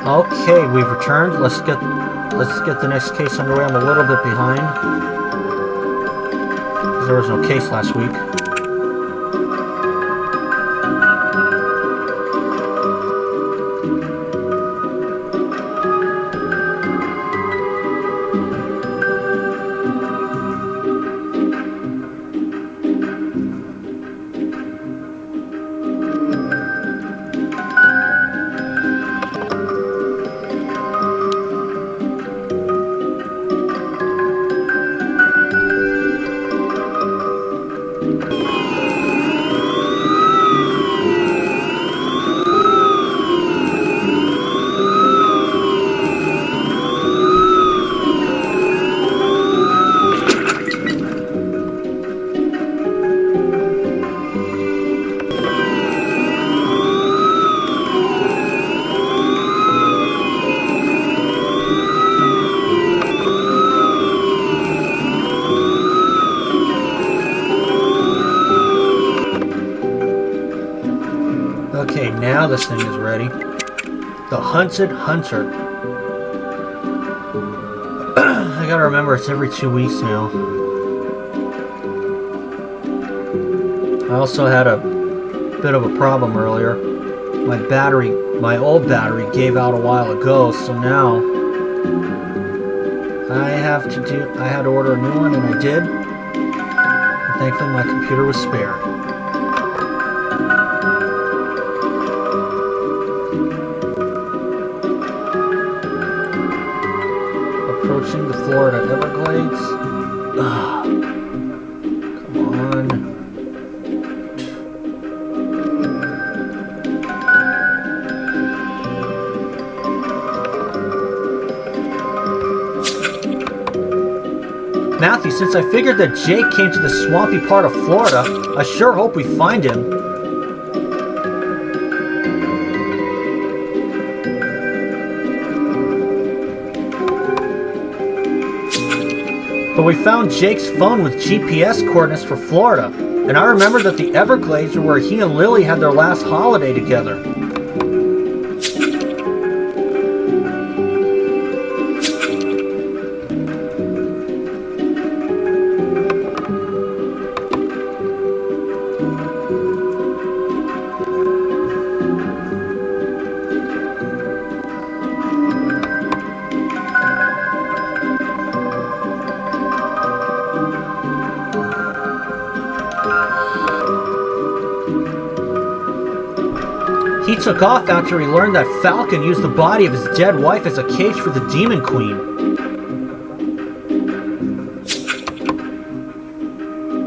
Okay, we've returned. Let's get the next case underway. I'm a little bit behind. There was no case last week. Okay, now this thing is ready. The Hunted Hunter. I gotta remember it's every 2 weeks now. I also had a bit of a problem earlier. My old battery gave out a while ago, so now I had to order a new one, and I did. And thankfully my computer was spared. Approaching the Florida Everglades. Ugh. Come on. Matthew, since I figured that Jake came to the swampy part of Florida, I sure hope we find him. But we found Jake's phone with GPS coordinates for Florida, and I remember that the Everglades are where he and Lily had their last holiday together. He took off after he learned that Falcon used the body of his dead wife as a cage for the Demon Queen.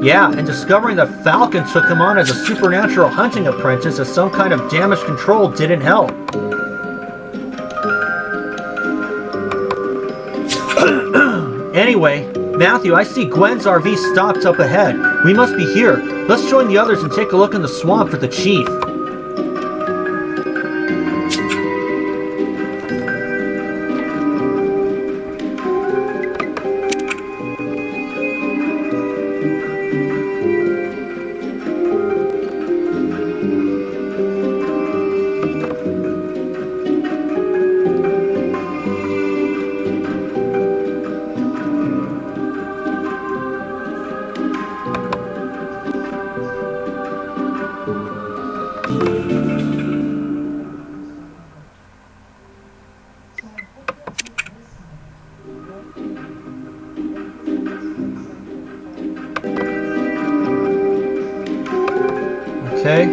Yeah, and discovering that Falcon took him on as a supernatural hunting apprentice as some kind of damage control didn't help. Anyway, Matthew, I see Gwen's RV stopped up ahead. We must be here. Let's join the others and take a look in the swamp for the chief. Okay.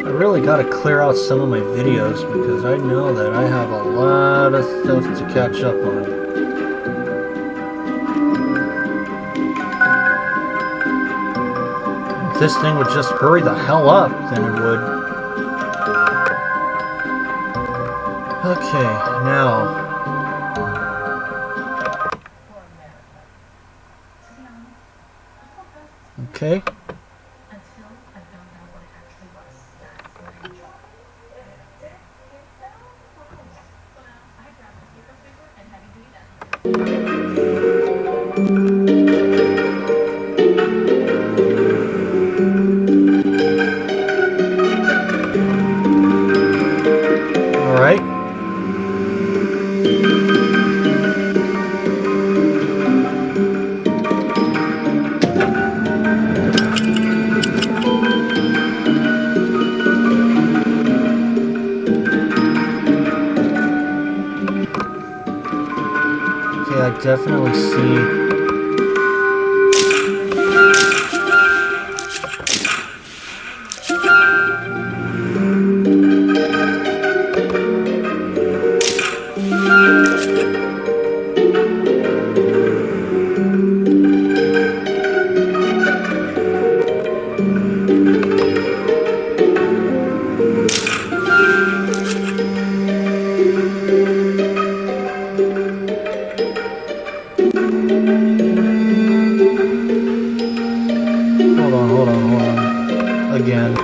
I really gotta clear out some of my videos because I know that I have a lot of stuff to catch up on. If this thing would just hurry the hell up, then it would. Okay, now. Okay. definitely see... Hold on. Again.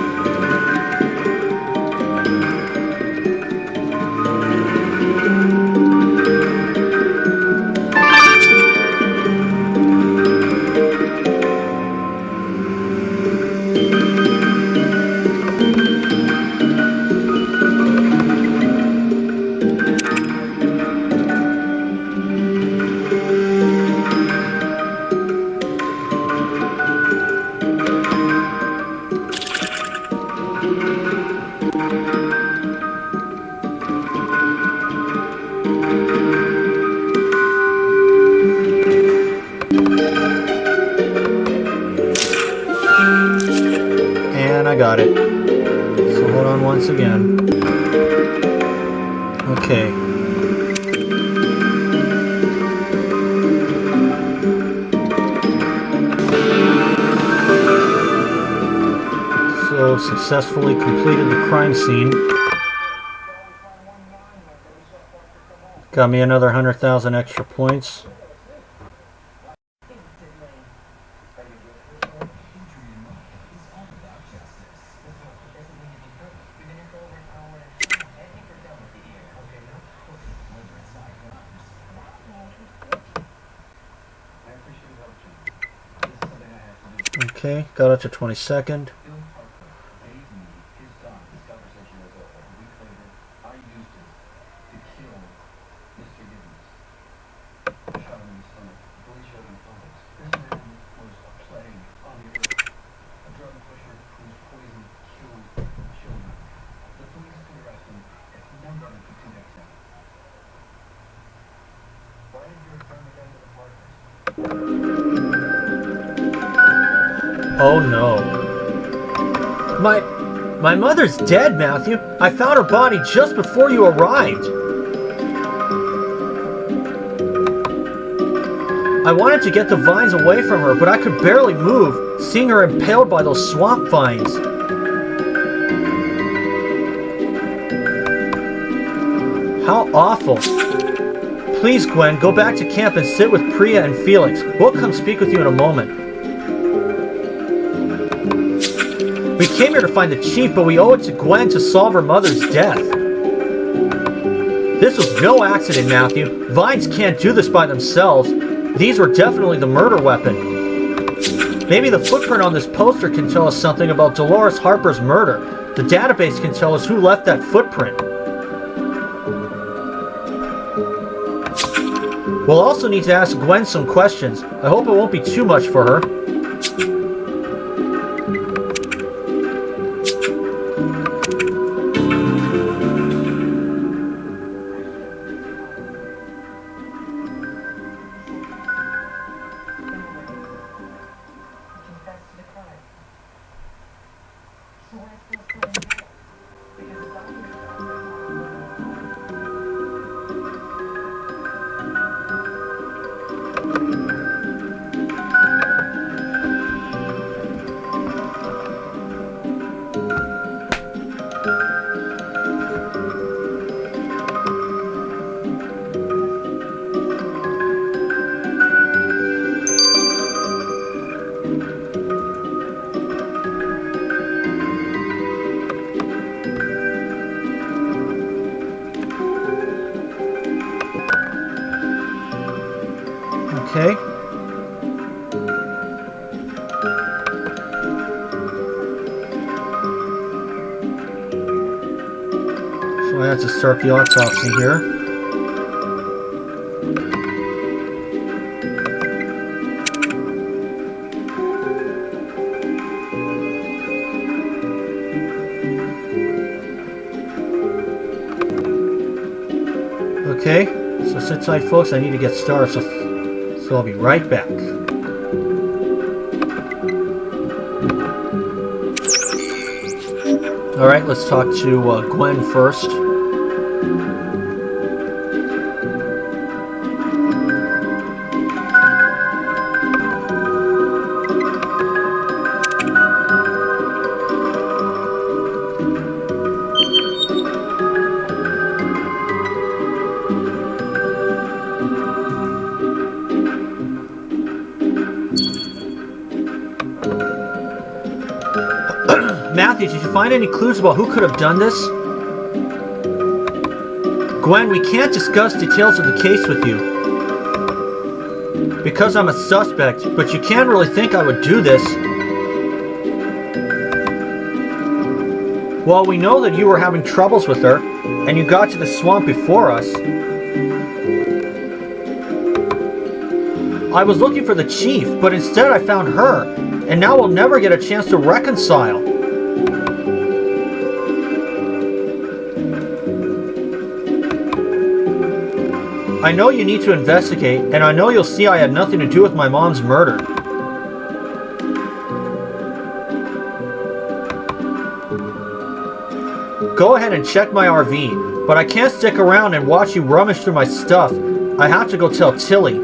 And I got it. So hold on once again. Okay. So successfully completed the crime scene. Got me another 100,000 extra points. Okay, got up to 22nd. Oh no. My mother's dead, Matthew. I found her body just before you arrived. I wanted to get the vines away from her, but I could barely move, seeing her impaled by those swamp vines. How awful. Please, Gwen, go back to camp and sit with Priya and Felix. We'll come speak with you in a moment. We came here to find the chief, but we owe it to Gwen to solve her mother's death. This was no accident, Matthew. Vines can't do this by themselves. These were definitely the murder weapon. Maybe the footprint on this poster can tell us something about Dolores Harper's murder. The database can tell us who left that footprint. We'll also need to ask Gwen some questions. I hope it won't be too much for her. Okay. So I have to start the autopsy here. Okay, so sit tight folks, I need to get started. So So I'll be right back. Alright, let's talk to Gwen first. Matthew, did you find any clues about who could have done this? Gwen, we can't discuss details of the case with you. Because I'm a suspect, but you can't really think I would do this. Well, we know that you were having troubles with her, and you got to the swamp before us. I was looking for the chief, but instead I found her, and now we'll never get a chance to reconcile. I know you need to investigate, and I know you'll see I had nothing to do with my mom's murder. Go ahead and check my RV, but I can't stick around and watch you rummage through my stuff. I have to go tell Tilly.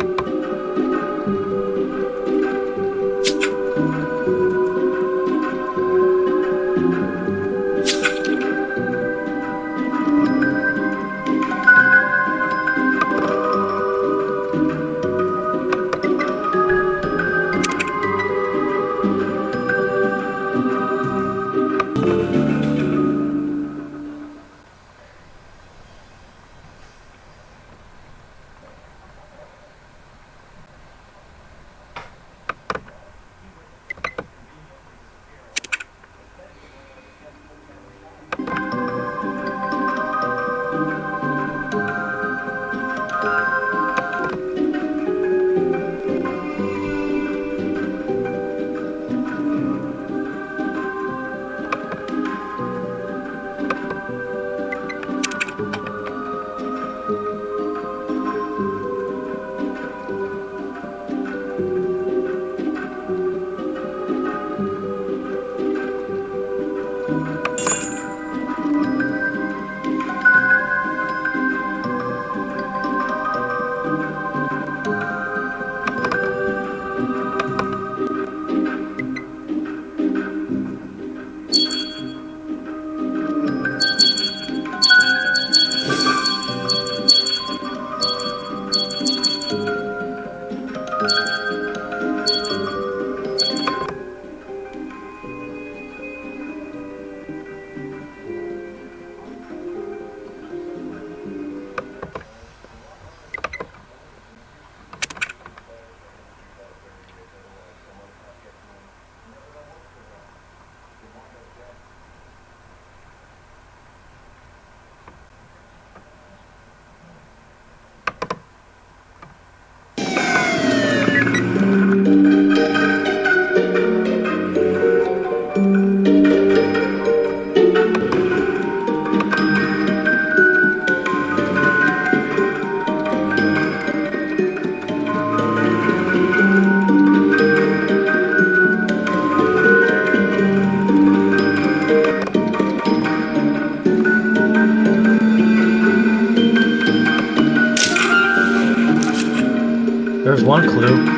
There's one clue.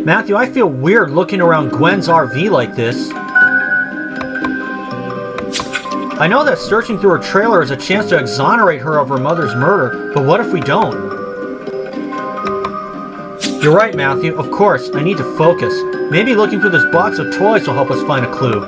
Matthew, I feel weird looking around Gwen's RV like this. I know that searching through her trailer is a chance to exonerate her of her mother's murder, but what if we don't? You're right, Matthew. Of course, I need to focus. Maybe looking through this box of toys will help us find a clue.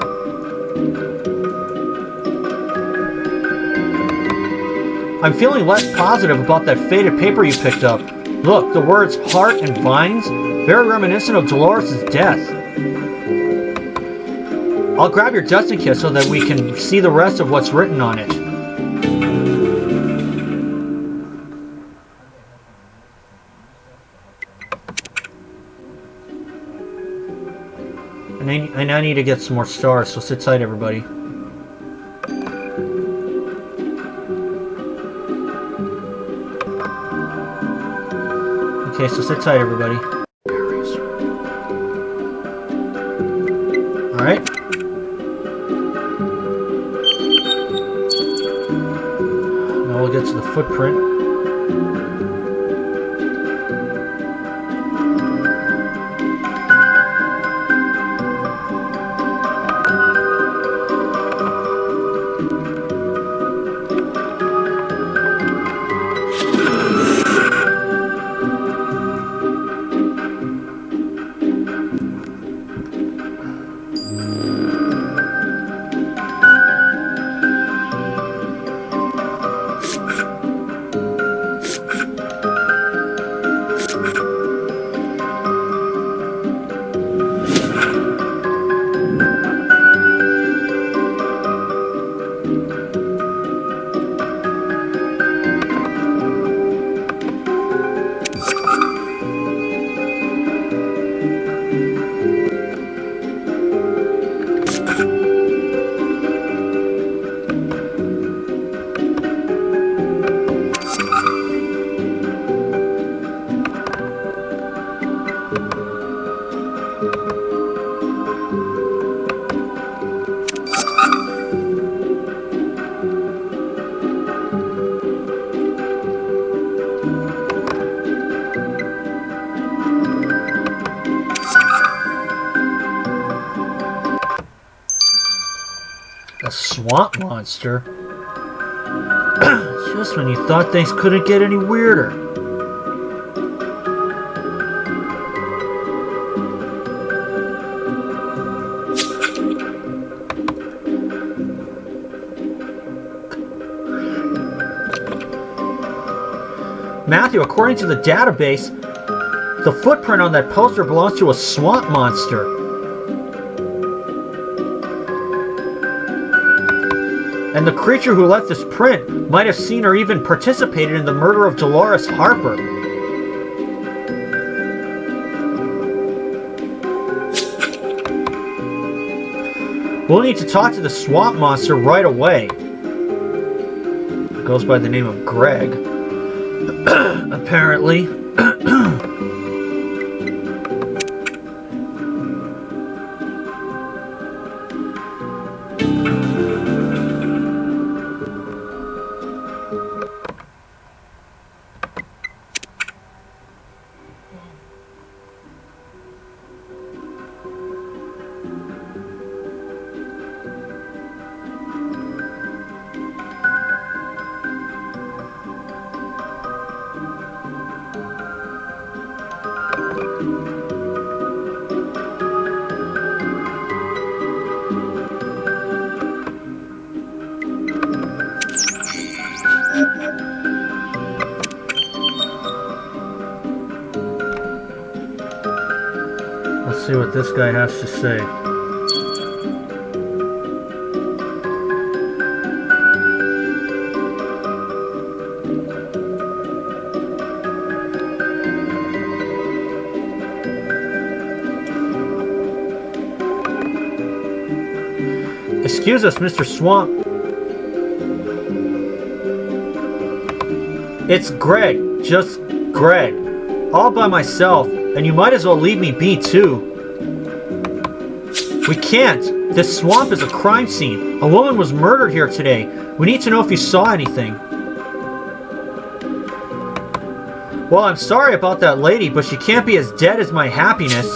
I'm feeling less positive about that faded paper you picked up. Look, the words heart and vines, very reminiscent of Dolores' death. I'll grab your dusting kit so that we can see the rest of what's written on it. And I need to get some more stars, so sit tight, everybody. Okay, so sit tight, everybody. Alright. Now we'll get to the footprint. Swamp monster? Just when you thought things couldn't get any weirder. Matthew, according to the database, the footprint on that poster belongs to a swamp monster. And the creature who left this print might have seen or even participated in the murder of Dolores Harper. We'll need to talk to the swamp monster right away. It goes by the name of Greg. Apparently. Let's see what this guy has to say. Excuse us, Mr. Swamp. It's Greg, just Greg. All by myself, and you might as well leave me be too. We can't. This swamp is a crime scene. A woman was murdered here today. We need to know if you saw anything. Well, I'm sorry about that lady, but she can't be as dead as my happiness.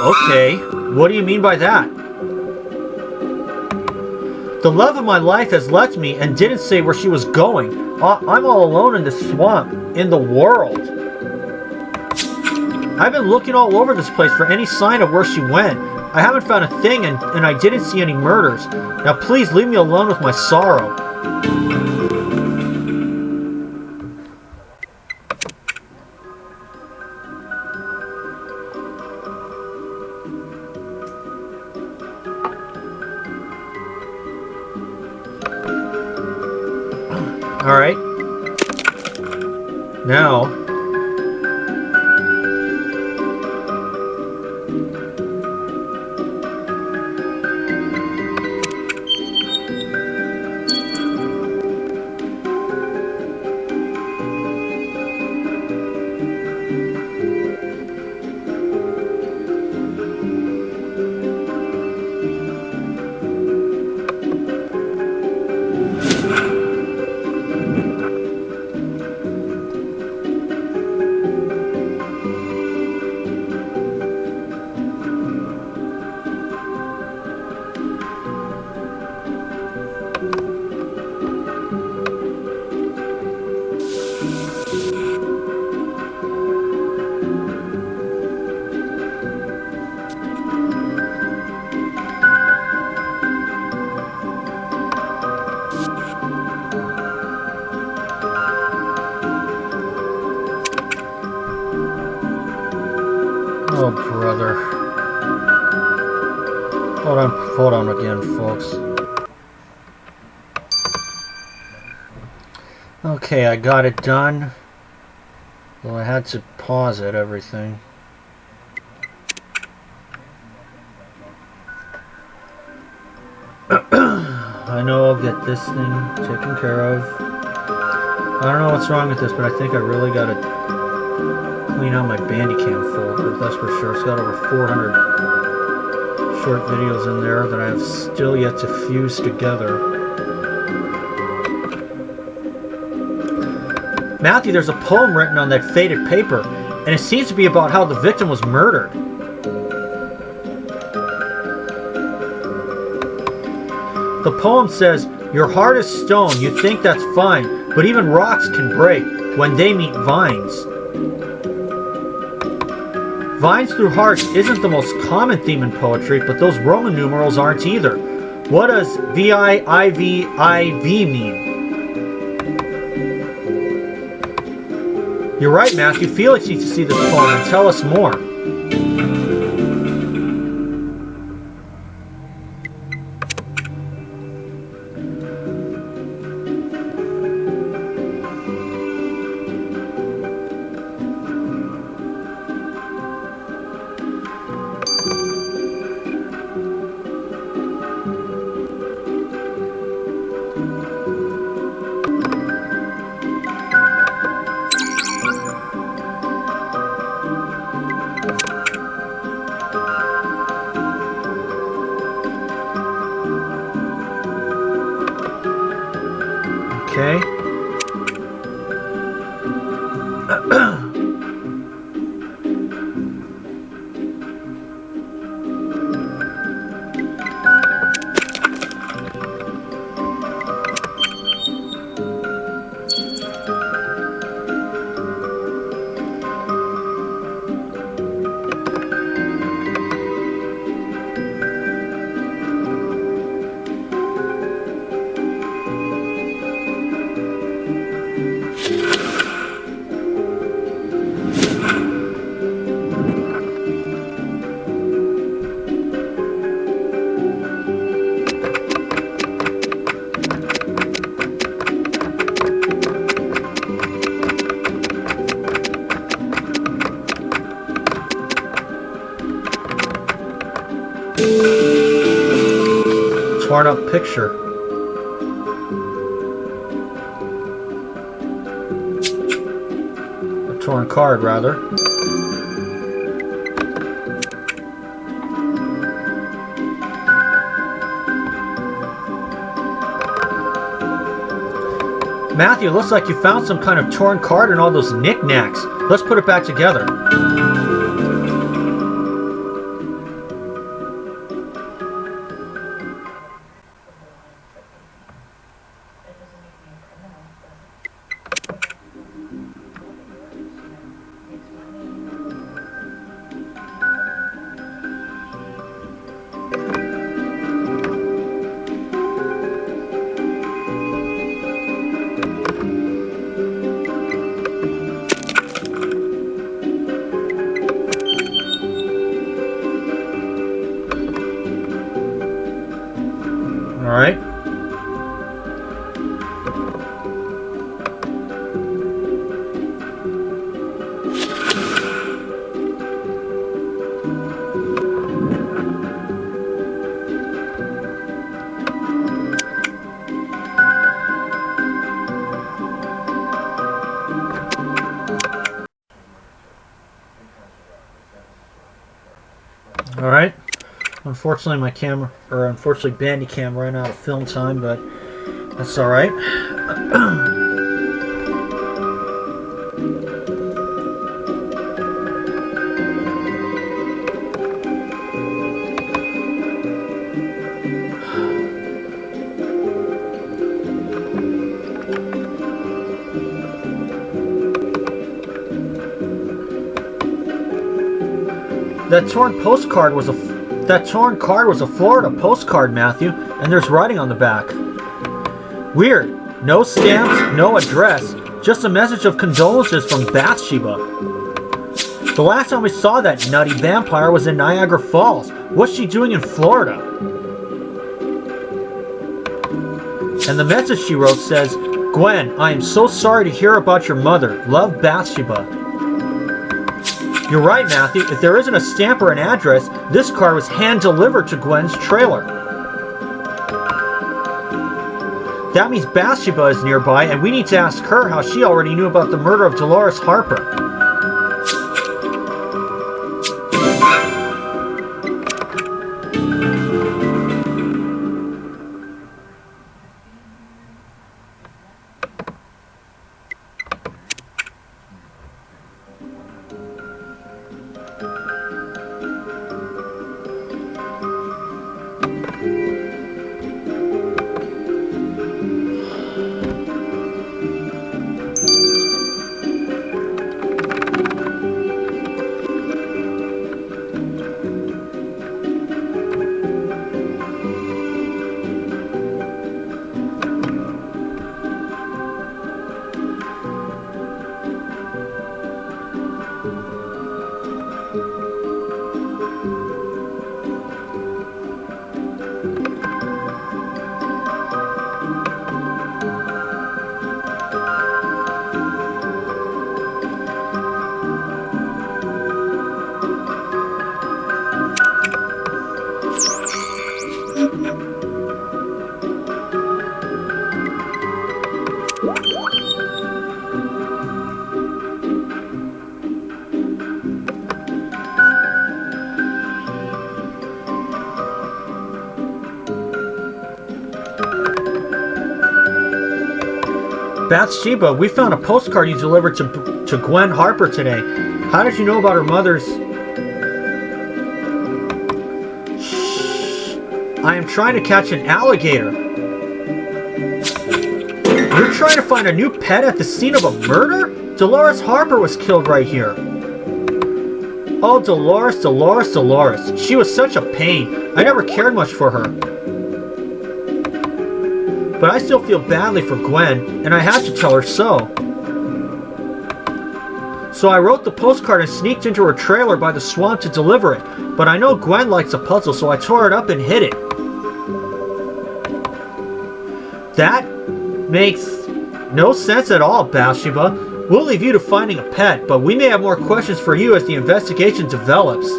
Okay. What do you mean by that? The love of my life has left me and didn't say where she was going. I'm all alone in this swamp, in the world. I've been looking all over this place for any sign of where she went. I haven't found a thing, and I didn't see any murders. Now please leave me alone with my sorrow. Alright. Now... Oh, brother. Hold on again, folks. Okay, I got it done. Well, I had to pause it, everything. I know I'll get this thing taken care of. I don't know what's wrong with this, but I think I really gotta clean out my Bandicam folder, that's for sure. It's got over 400 short videos in there that I have still yet to fuse together. Matthew, there's a poem written on that faded paper, and it seems to be about how the victim was murdered. The poem says, "Your heart is stone, you think that's fine, but even rocks can break when they meet vines." Vines through hearts isn't the most common theme in poetry, but those Roman numerals aren't either. What does V-I-I-V-I-V mean? You're right, Matthew. Felix needs to see this poem and tell us more. Okay. Torn up picture. A torn card, rather. Matthew, looks like you found some kind of torn card and all those knickknacks. Let's put it back together. Alright. Alright. Unfortunately, unfortunately, Bandicam ran out of film time, but that's alright. That torn card was a Florida postcard, Matthew, and there's writing on the back. Weird. No stamps, no address, just a message of condolences from Bathsheba. The last time we saw that nutty vampire was in Niagara Falls. What's she doing in Florida? And the message she wrote says, Gwen, I am so sorry to hear about your mother. Love, Bathsheba. You're right, Matthew. If there isn't a stamp or an address, this card was hand-delivered to Gwen's trailer. That means Bathsheba is nearby, and we need to ask her how she already knew about the murder of Dolores Harper. Bathsheba, we found a postcard you delivered to Gwen Harper today. How did you know about her mother's... Shh. I am trying to catch an alligator. You're trying to find a new pet at the scene of a murder? Dolores Harper was killed right here. Oh, Dolores, Dolores, Dolores. She was such a pain. I never cared much for her. But I still feel badly for Gwen, and I had to tell her so. So I wrote the postcard and sneaked into her trailer by the swamp to deliver it. But I know Gwen likes a puzzle, so I tore it up and hid it. That makes no sense at all, Bathsheba. We'll leave you to finding a pet, but we may have more questions for you as the investigation develops.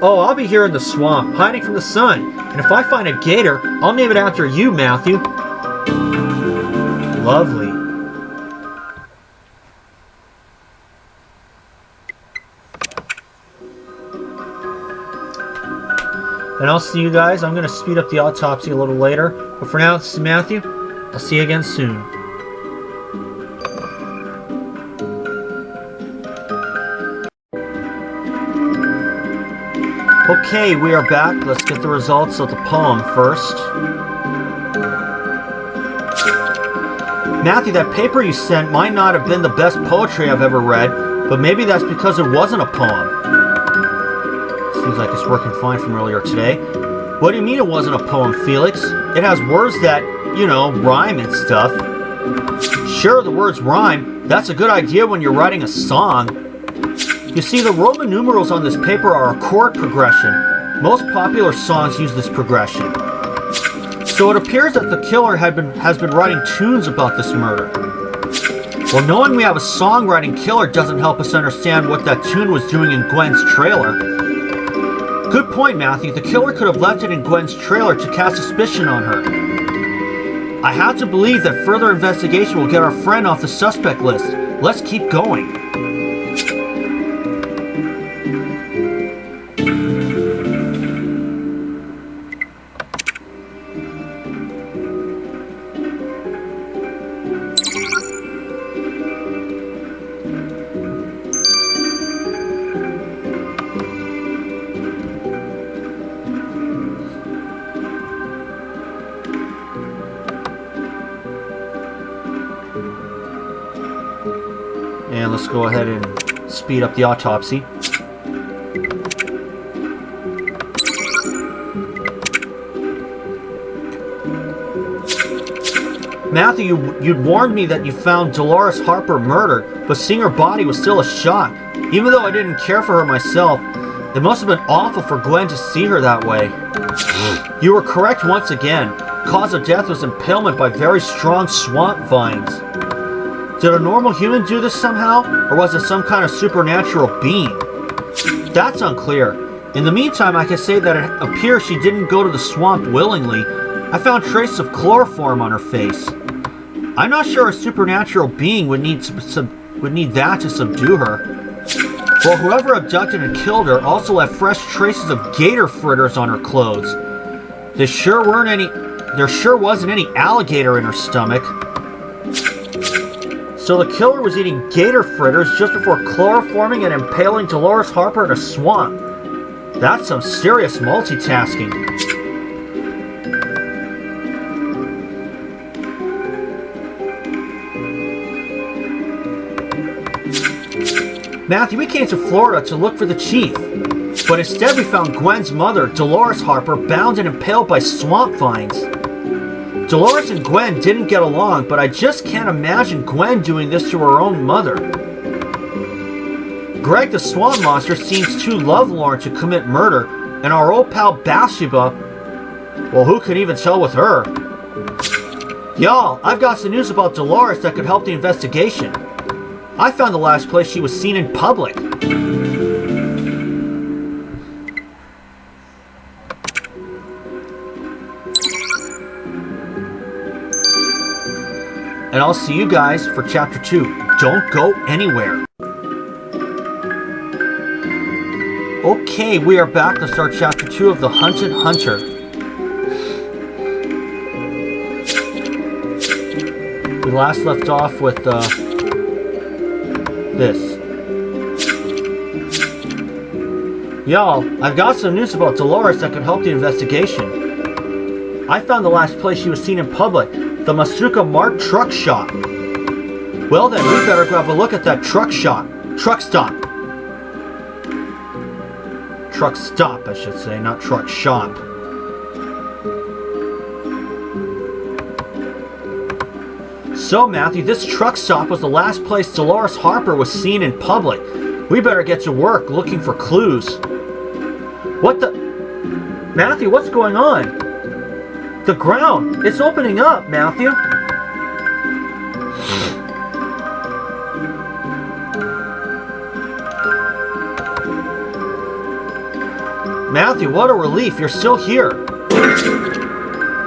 Oh, I'll be here in the swamp, hiding from the sun. And if I find a gator, I'll name it after you, Matthew. Lovely. And I'll see you guys. I'm going to speed up the autopsy a little later. But for now, this is Matthew. I'll see you again soon. Okay, we are back. Let's get the results of the poem first. Matthew, that paper you sent might not have been the best poetry I've ever read, but maybe that's because it wasn't a poem. Seems like it's working fine from earlier today. What do you mean it wasn't a poem, Felix? It has words that, you know, rhyme and stuff. Sure, the words rhyme. That's a good idea when you're writing a song. You see, the Roman numerals on this paper are a chord progression. Most popular songs use this progression. So it appears that the killer has been writing tunes about this murder. Well, knowing we have a songwriting killer doesn't help us understand what that tune was doing in Gwen's trailer. Good point, Matthew. The killer could have left it in Gwen's trailer to cast suspicion on her. I have to believe that further investigation will get our friend off the suspect list. Let's keep going. And let's go ahead and speed up the autopsy. Matthew, you'd warned me that you found Dolores Harper murdered, but seeing her body was still a shock. Even though I didn't care for her myself, it must have been awful for Gwen to see her that way. You were correct once again. Cause of death was impalement by very strong swamp vines. Did a normal human do this somehow, or was it some kind of supernatural being? That's unclear. In the meantime, I can say that it appears she didn't go to the swamp willingly. I found traces of chloroform on her face. I'm not sure a supernatural being would need that to subdue her. Well, whoever abducted and killed her also left fresh traces of gator fritters on her clothes. There sure wasn't any alligator in her stomach. So the killer was eating gator fritters just before chloroforming and impaling Dolores Harper in a swamp. That's some serious multitasking. Matthew, we came to Florida to look for the chief, but instead we found Gwen's mother, Dolores Harper, bound and impaled by swamp vines. Dolores and Gwen didn't get along, but I just can't imagine Gwen doing this to her own mother. Greg the Swamp Monster seems too lovelorn to commit murder, and our old pal Bathsheba, well, who can even tell with her? Y'all, I've got some news about Dolores that could help the investigation. I found the last place she was seen in public. And I'll see you guys for Chapter 2. Don't go anywhere. Okay, we are back to start Chapter 2 of The Hunted Hunter. We last left off with this. Y'all, I've got some news about Dolores that could help the investigation. I found the last place she was seen in public. The Masuka Mart truck shop. Well then, we better grab a look at that truck stop, I should say, not truck shop. So Matthew, this truck stop was the last place Dolores Harper was seen in public. We better get to work looking for clues. What the... Matthew, what's going on? The ground! It's opening up, Matthew! Matthew, what a relief, you're still here.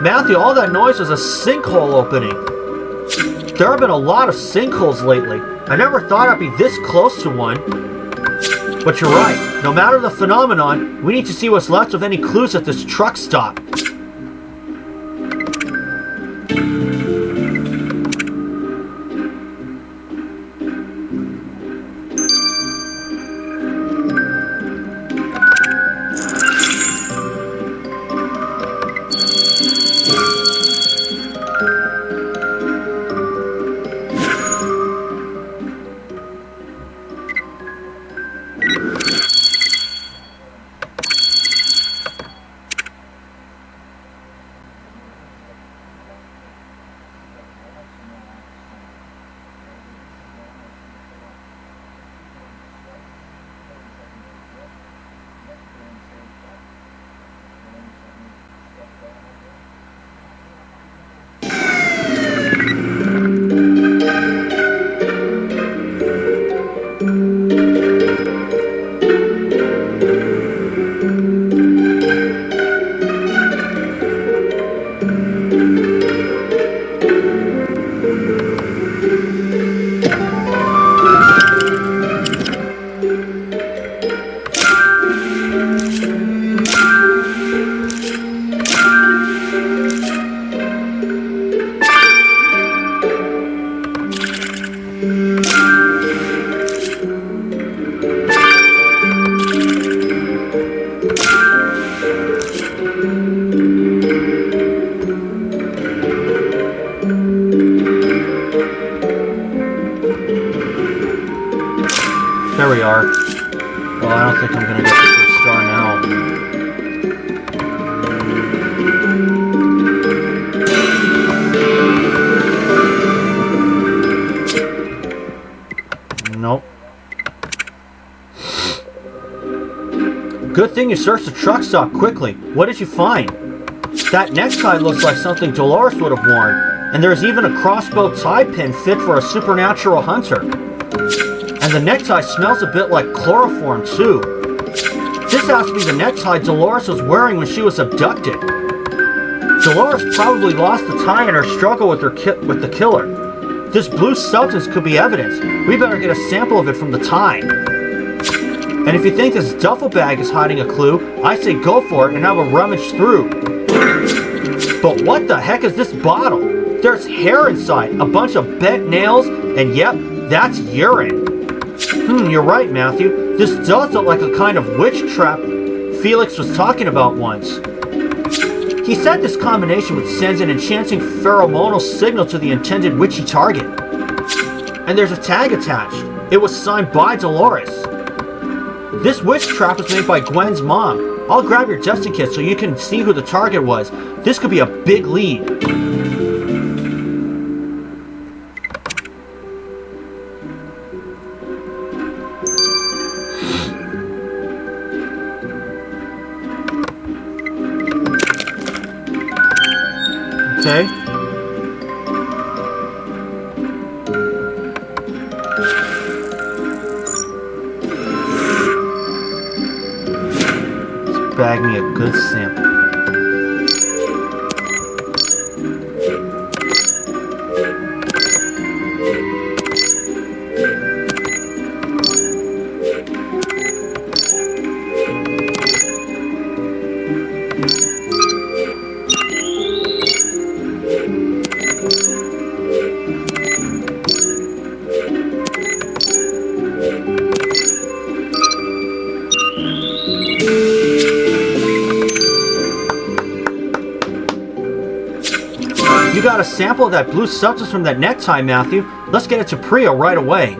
Matthew, all that noise was a sinkhole opening. There have been a lot of sinkholes lately. I never thought I'd be this close to one. But you're right. No matter the phenomenon, we need to see what's left of any clues at this truck stop. There we are. Well, I don't think I'm gonna get the first star now. Nope. Good thing you searched the truck stop quickly. What did you find? That necktie looks like something Dolores would have worn, and there's even a crossbow tie pin fit for a supernatural hunter. And the necktie smells a bit like chloroform, too. This has to be the necktie Dolores was wearing when she was abducted. Dolores probably lost the tie in her struggle with the killer. This blue substance could be evidence. We better get a sample of it from the tie. And if you think this duffel bag is hiding a clue, I say go for it and have a rummage through. But what the heck is this bottle? There's hair inside, a bunch of bent nails, and yep, that's urine. You're right, Matthew. This does look like a kind of witch trap Felix was talking about once. He said this combination sends an enchanting pheromonal signal to the intended witchy target. And there's a tag attached. It was signed by Dolores. This witch trap was made by Gwen's mom. I'll grab your testing kit so you can see who the target was. This could be a big lead. Okay. Let's bag me a good sample. You got a sample of that blue substance from that necktie, Matthew. Let's get it to Priya right away.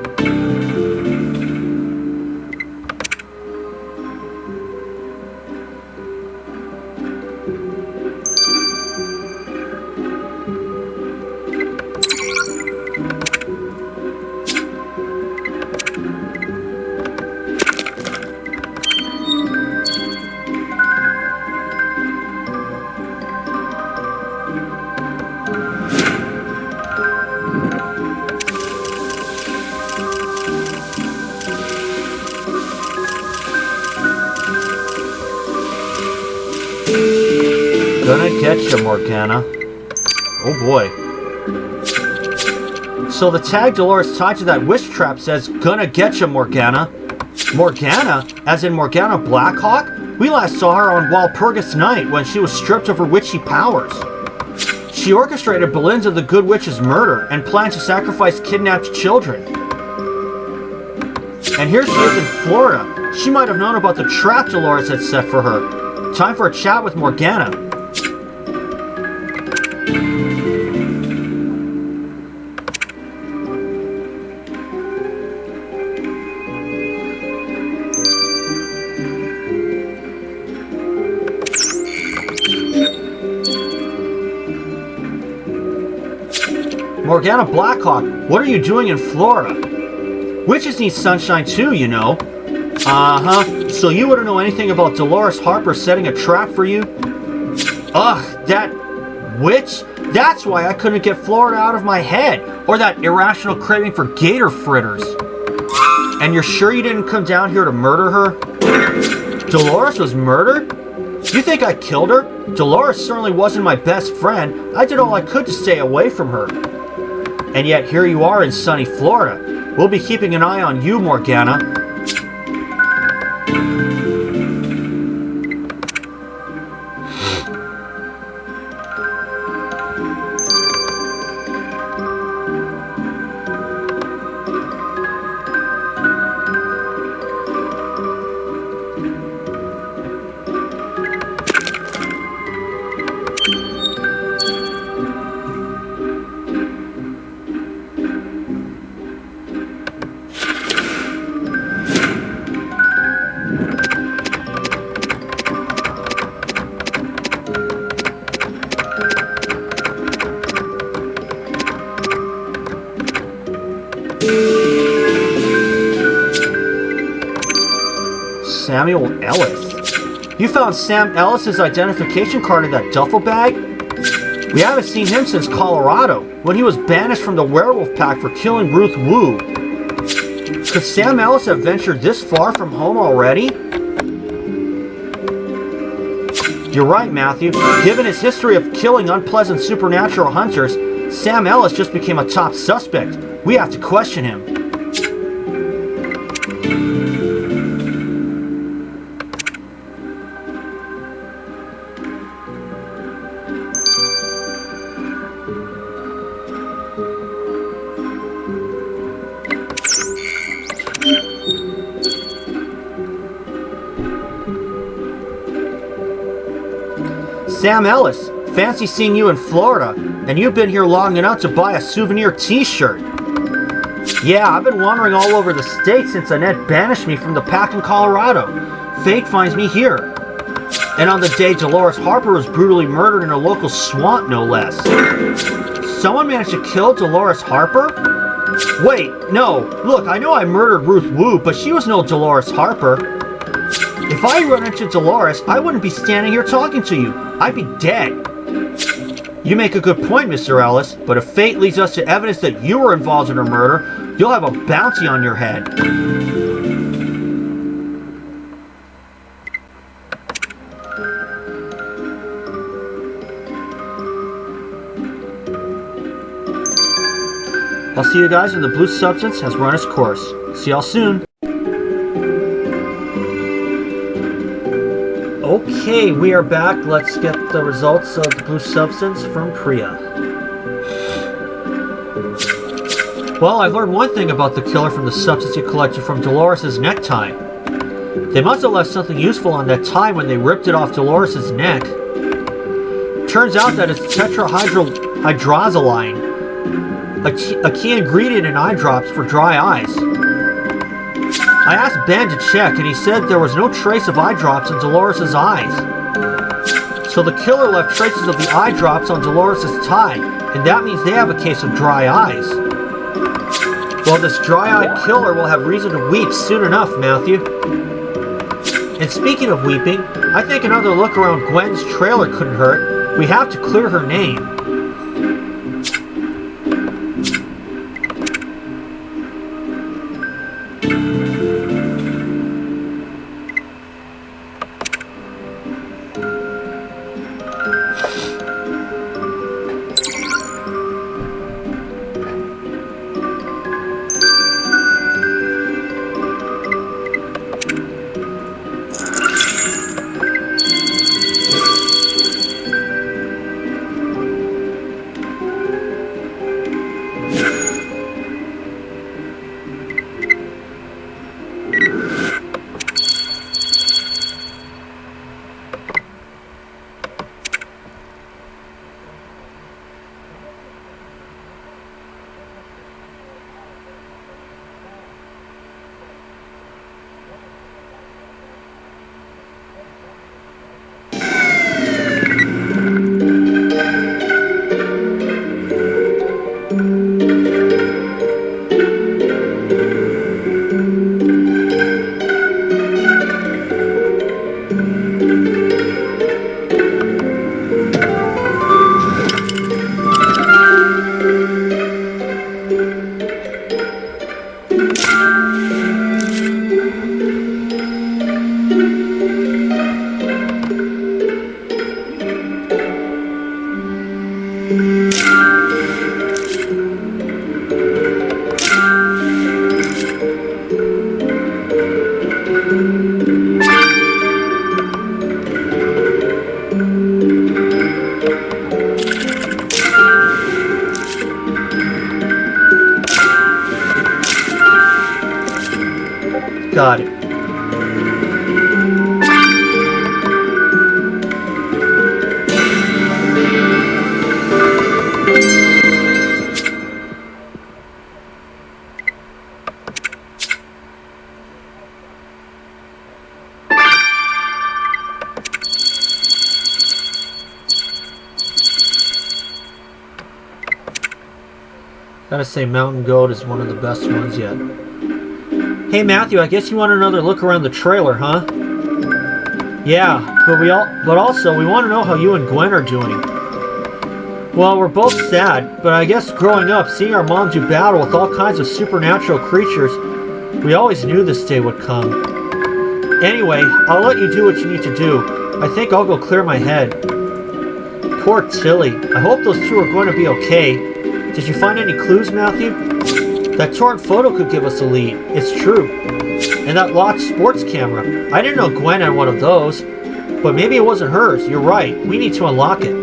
Gonna get you, Morgana. Oh boy. So the tag Dolores tied to that witch trap says, "Gonna get you, Morgana." Morgana? As in Morgana Blackhawk? We last saw her on Walpurgis Night when she was stripped of her witchy powers. She orchestrated Belinda the Good Witch's murder and planned to sacrifice kidnapped children. And here she is in Florida. She might have known about the trap Dolores had set for her. Time for a chat with Morgana. Morgana Blackhawk, what are you doing in Florida? Witches need sunshine too, you know. Uh-huh. So you wouldn't know anything about Dolores Harper setting a trap for you? Ugh, that witch? That's why I couldn't get Florida out of my head. Or that irrational craving for gator fritters. And you're sure you didn't come down here to murder her? Dolores was murdered? You think I killed her? Dolores certainly wasn't my best friend. I did all I could to stay away from her. And yet here you are in sunny Florida. We'll be keeping an eye on you, Morgana. Samuel Ellis. You found Sam Ellis's identification card in that duffel bag? We haven't seen him since Colorado, when he was banished from the werewolf pack for killing Ruth Wu. Could Sam Ellis have ventured this far from home already? You're right, Matthew. Given his history of killing unpleasant supernatural hunters, Sam Ellis just became a top suspect. We have to question him. Sam Ellis, fancy seeing you in Florida, and you've been here long enough to buy a souvenir t-shirt. Yeah, I've been wandering all over the state since Annette banished me from the pack in Colorado. Fate finds me here. And on the day Dolores Harper was brutally murdered in a local swamp, no less. Someone managed to kill Dolores Harper? Wait, no, look, I know I murdered Ruth Wu, but she was no Dolores Harper. If I run into Dolores, I wouldn't be standing here talking to you. I'd be dead. You make a good point, Mr. Ellis, but if fate leads us to evidence that you were involved in her murder, you'll have a bounty on your head. I'll see you guys when the blue substance has run its course. See y'all soon. Okay, we are back. Let's get the results of the blue substance from Priya. Well, I learned one thing about the killer from the substance he collected from Dolores' necktie. They must have left something useful on that tie when they ripped it off Dolores' neck. Turns out that it's tetrahydrozoline, a key ingredient in eye drops for dry eyes. I asked Ben to check, and he said there was no trace of eye drops in Dolores' eyes. So the killer left traces of the eye drops on Dolores' tie, and that means they have a case of dry eyes. Well, this dry-eyed killer will have reason to weep soon enough, Matthew. And speaking of weeping, I think another look around Gwen's trailer couldn't hurt. We have to clear her name. Got it. Gotta say, Mountain Goat is one of the best ones yet. Hey Matthew, I guess you want another look around the trailer, huh? Yeah, but also we want to know how you and Gwen are doing. Well, we're both sad, but I guess growing up, seeing our mom do battle with all kinds of supernatural creatures, we always knew this day would come. Anyway, I'll let you do what you need to do. I think I'll go clear my head. Poor Tilly. I hope those two are going to be okay. Did you find any clues, Matthew? That torn photo could give us a lead. It's true. And that locked sports camera. I didn't know Gwen had one of those. But maybe it wasn't hers. You're right. We need to unlock it.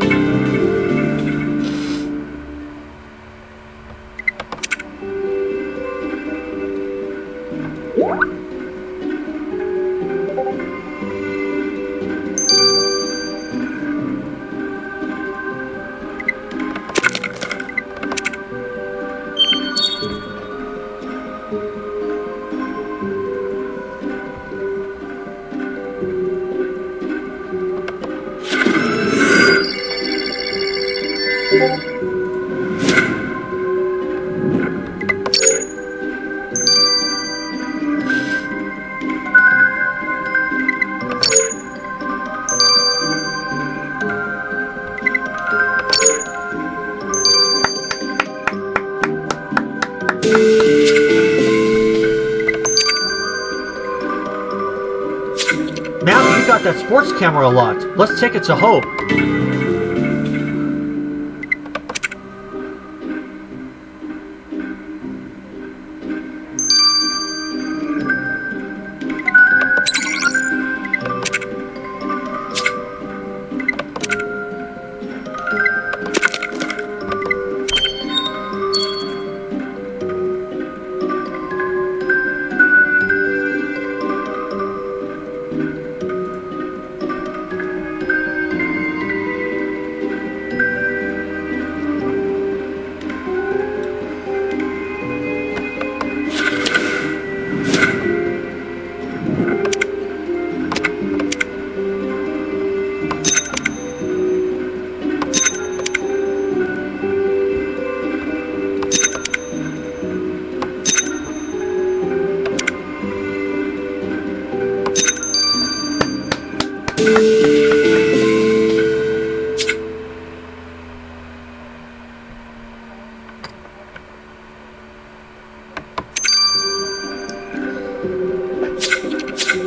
Matthew, you got that sports camera locked. Let's take it to Hope.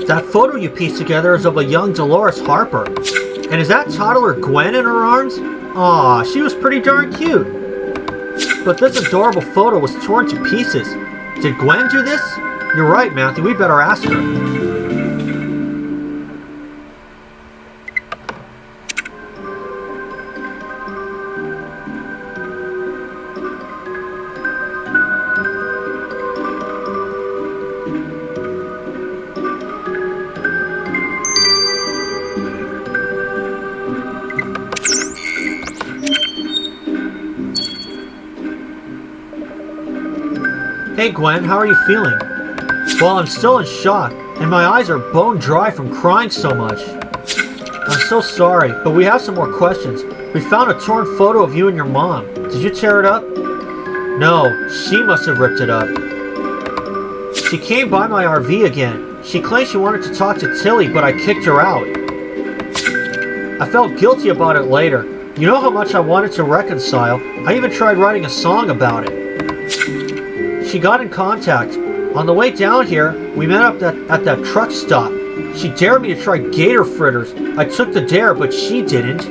That photo you pieced together is of a young Dolores Harper. And is that toddler Gwen in her arms? Aw, she was pretty darn cute. But this adorable photo was torn to pieces. Did Gwen do this? You're right, Matthew, we better ask her. Hey Gwen, how are you feeling? Well, I'm still in shock, and my eyes are bone dry from crying so much. I'm so sorry, but we have some more questions. We found a torn photo of you and your mom. Did you tear it up? No, she must have ripped it up. She came by my RV again. She claimed she wanted to talk to Tilly, but I kicked her out. I felt guilty about it later. You know how much I wanted to reconcile. I even tried writing a song about it. She got in contact. On the way down here, we met up at that truck stop. She dared me to try gator fritters. I took the dare, but she didn't.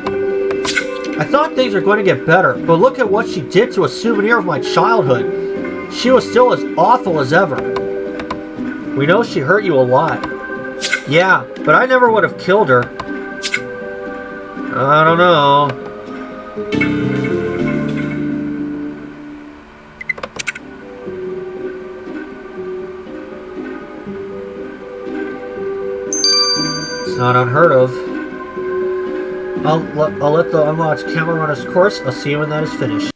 I thought things were going to get better, but look at what she did to a souvenir of my childhood. She was still as awful as ever. We know she hurt you a lot. Yeah, but I never would have killed her. I don't know. It's not unheard of. I'll let the unwatched camera run its course. I'll see you when that is finished.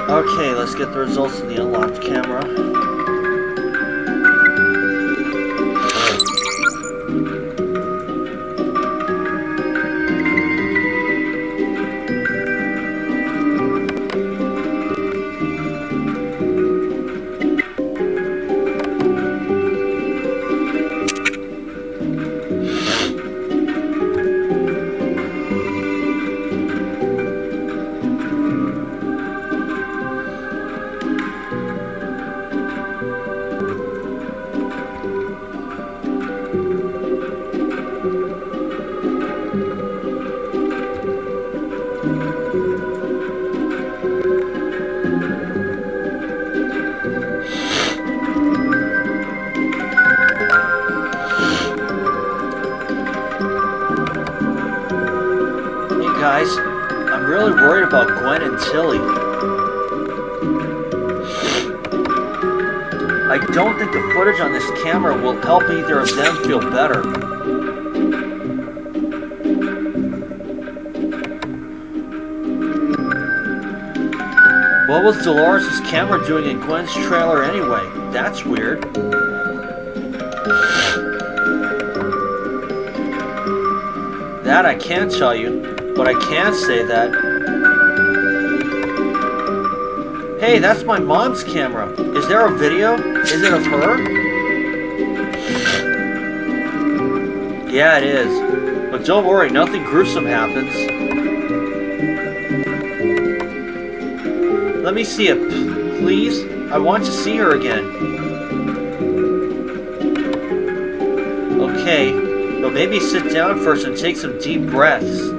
Okay, let's get the results of the unlocked camera. Guys, I'm really worried about Gwen and Tilly. I don't think the footage on this camera will help either of them feel better. What was Dolores' camera doing in Gwen's trailer anyway? That's weird. That I can't tell you. But I can say that. Hey, that's my mom's camera. Is there a video? Is it of her? Yeah, it is. But don't worry, nothing gruesome happens. Let me see it, please. I want to see her again. Okay, but maybe sit down first and take some deep breaths.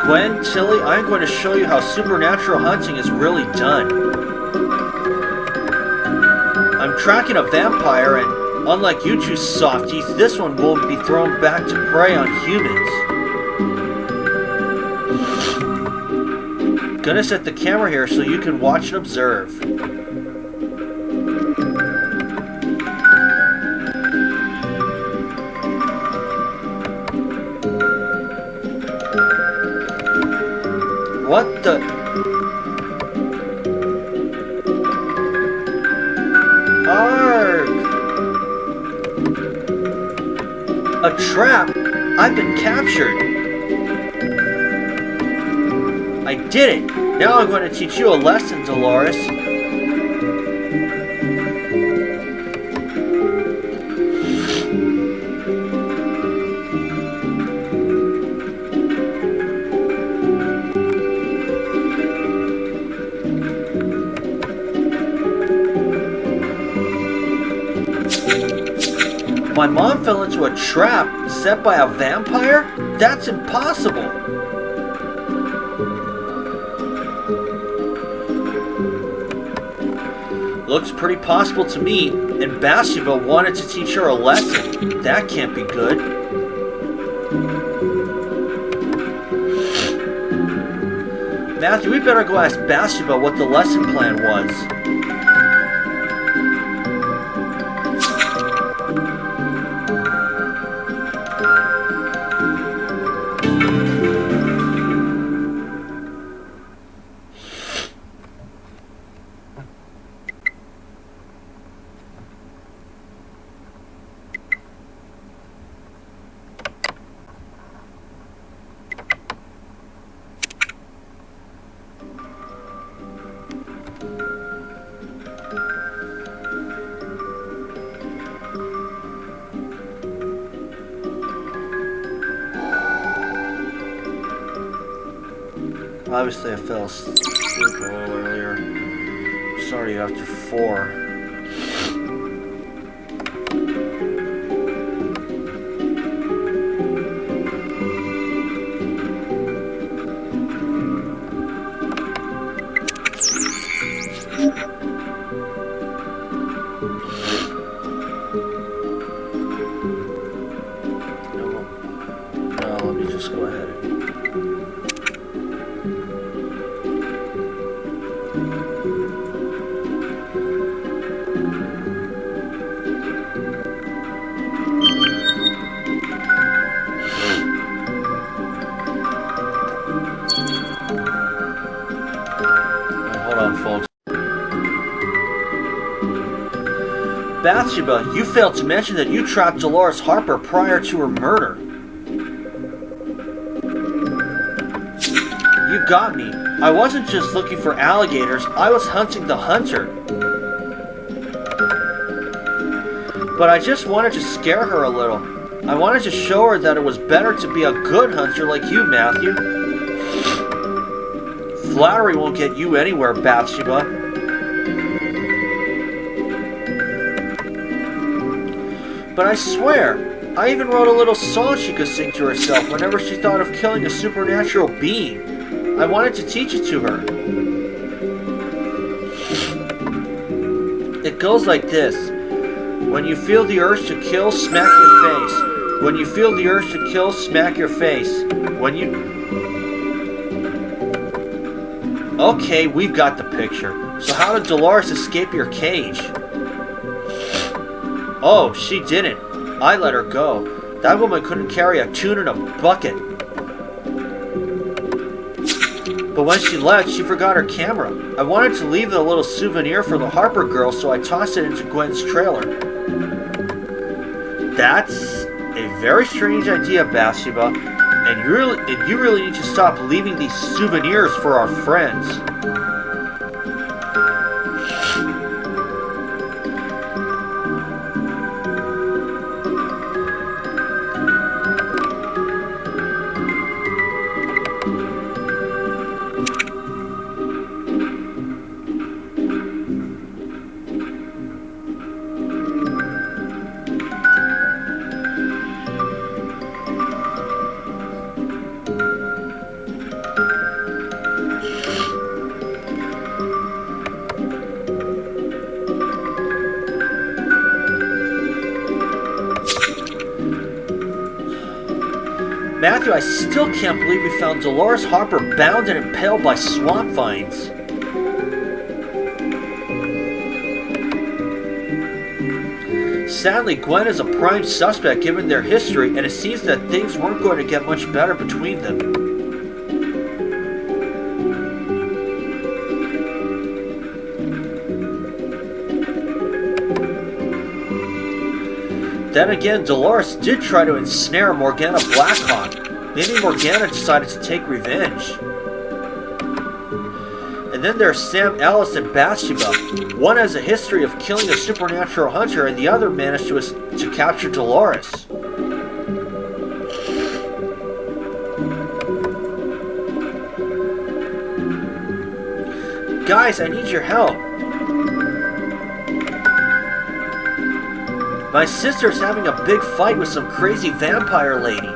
Gwen, Tilly, I'm going to show you how supernatural hunting is really done. I'm tracking a vampire, and unlike you two softies, this one won't be thrown back to prey on humans. Gonna set the camera here so you can watch and observe. What the? Arg! A trap? I've been captured. I did it! Now I'm going to teach you a lesson, Dolores. My mom fell into a trap set by a vampire? That's impossible! Looks pretty possible to me, and Bathsheba wanted to teach her a lesson. That can't be good. Matthew, we better go ask Bathsheba what the lesson plan was. Obviously, I fell asleep a little earlier. Sorry after 4. Let me just go ahead. Hold on, folks. Bathsheba, you failed to mention that you trapped Dolores Harper prior to her murder. You got me. I wasn't just looking for alligators, I was hunting the hunter. But I just wanted to scare her a little. I wanted to show her that it was better to be a good hunter like you, Matthew. Flattery won't get you anywhere, Bathsheba. But I swear, I even wrote a little song she could sing to herself whenever she thought of killing a supernatural being. I wanted to teach it to her. It goes like this. When you feel the urge to kill, smack your face. When you feel the urge to kill, smack your face. When you... Okay, we've got the picture. So how did Dolores escape your cage? Oh, she didn't. I let her go. That woman couldn't carry a tune in a bucket. But when she left, she forgot her camera. I wanted to leave a little souvenir for the Harper girl, so I tossed it into Gwen's trailer. That's a very strange idea, Bathsheba, and you really need to stop leaving these souvenirs for our friends. Matthew, I still can't believe we found Dolores Harper bound and impaled by swamp vines. Sadly, Gwen is a prime suspect given their history, and it seems that things weren't going to get much better between them. Then again, Dolores did try to ensnare Morgana Blackhawk. Maybe Morgana decided to take revenge. And then there's Sam Ellis and Bathsheba. One has a history of killing a supernatural hunter, and the other managed to capture Dolores. Guys, I need your help. My sister's having a big fight with some crazy vampire lady.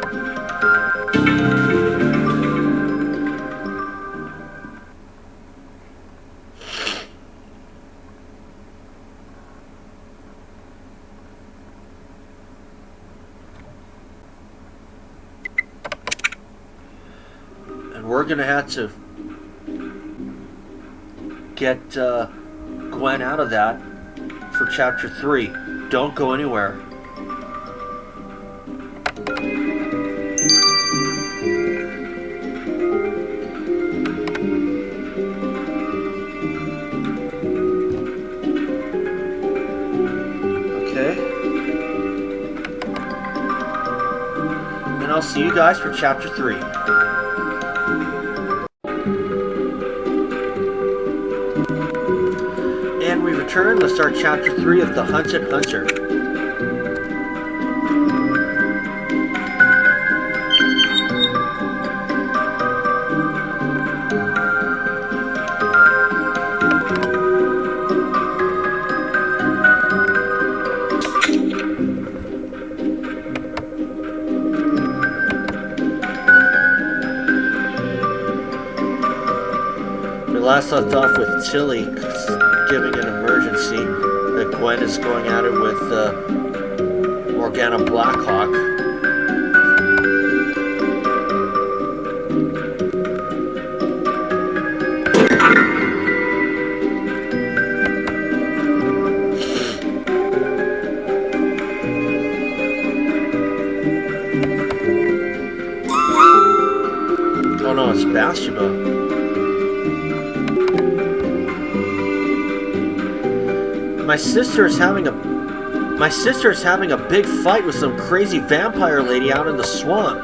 And we're gonna have to get Gwen out of that for Chapter 3. Don't go anywhere. Okay. And I'll see you guys for Chapter 3. And we return. Let's start Chapter 3 of The Hunted Hunter. last left off with Tilly giving an emergency that Gwen is going at it with Morgana Blackhawk. Oh no, it's Bathsheba. My sister is having a big fight with some crazy vampire lady out in the swamp.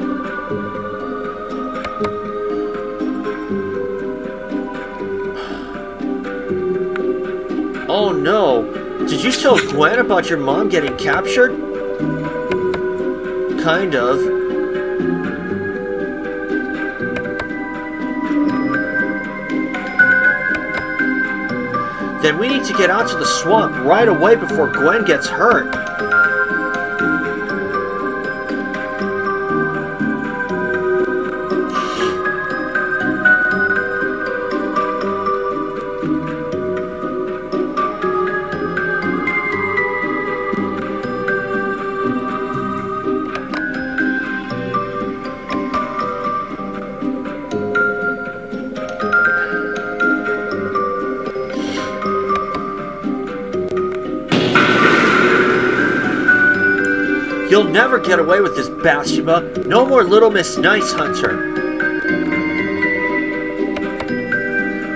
Oh no. Did you tell Gwen about your mom getting captured? Kind of. Then we need to get out to the swamp right away before Gwen gets hurt. You'll never get away with this, Bathsheba. No more Little Miss Nice Hunter.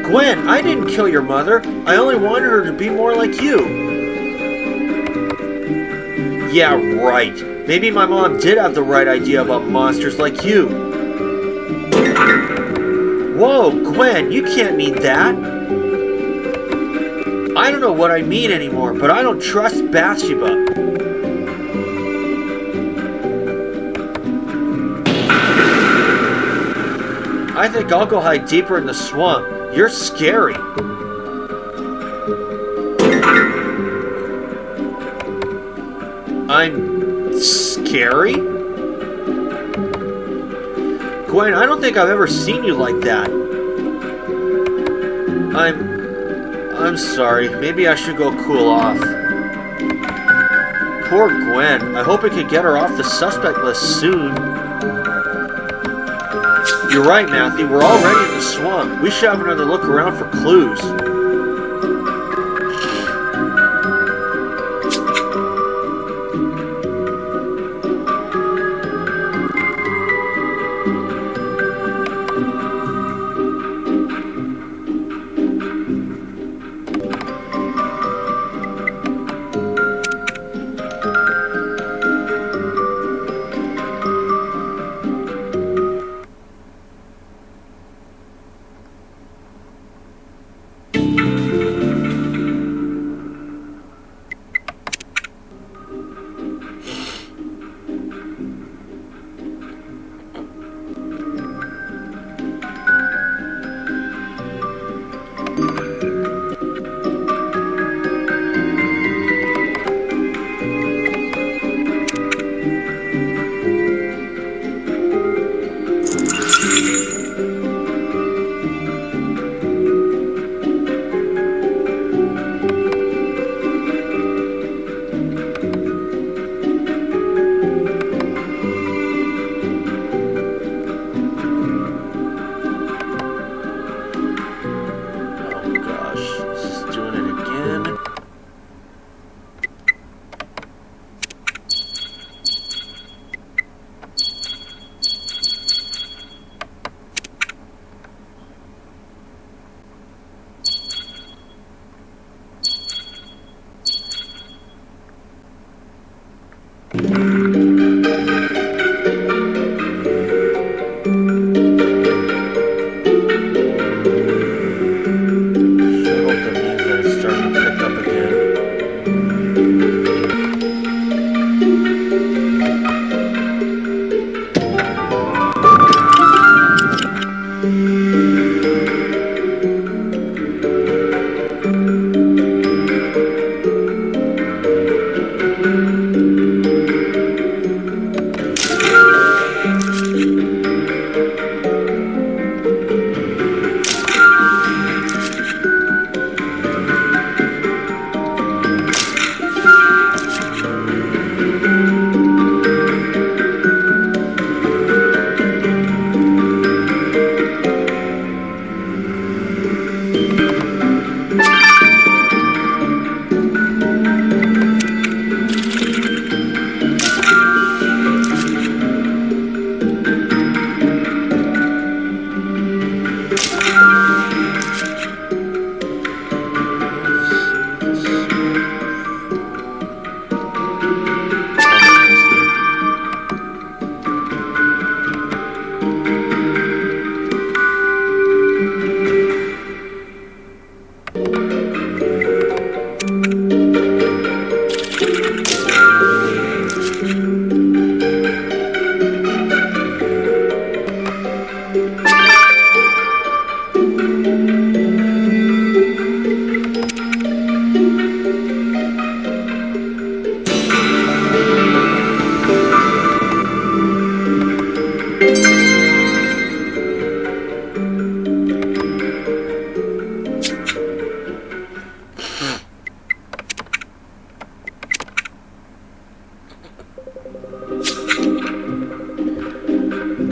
Gwen, I didn't kill your mother. I only wanted her to be more like you. Yeah, right. Maybe my mom did have the right idea about monsters like you. Whoa, Gwen, you can't mean that. I don't know what I mean anymore, but I don't trust Bathsheba. I think I'll go hide deeper in the swamp. You're scary. I'm scary? Gwen, I don't think I've ever seen you like that. I'm sorry. Maybe I should go cool off. Poor Gwen. I hope I can get her off the suspect list soon. You're right, Matthew. We're already in the swamp. We should have another look around for clues.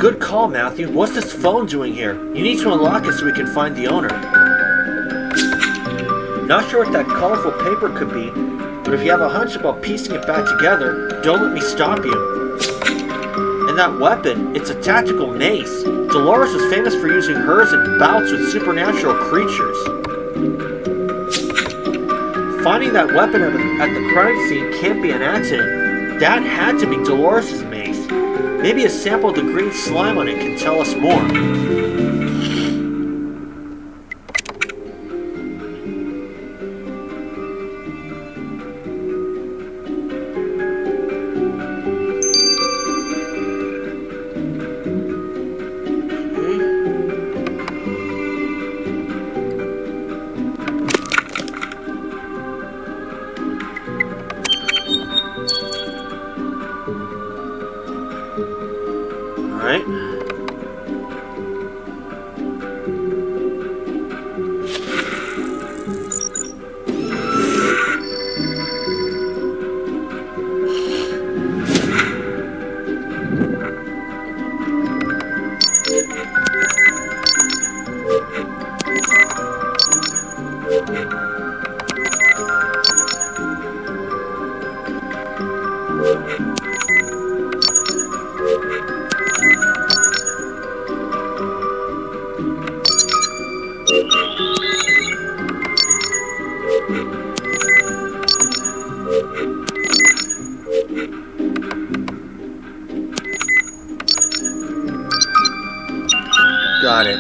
Good call, Matthew. What's this phone doing here? You need to unlock it so we can find the owner. Not sure what that colorful paper could be, but if you have a hunch about piecing it back together, don't let me stop you. And that weapon, it's a tactical mace. Dolores was famous for using hers in bouts with supernatural creatures. Finding that weapon at the crime scene can't be an accident. That had to be Dolores' mace. Maybe a sample of the green slime on it can tell us more. Alright. Got it.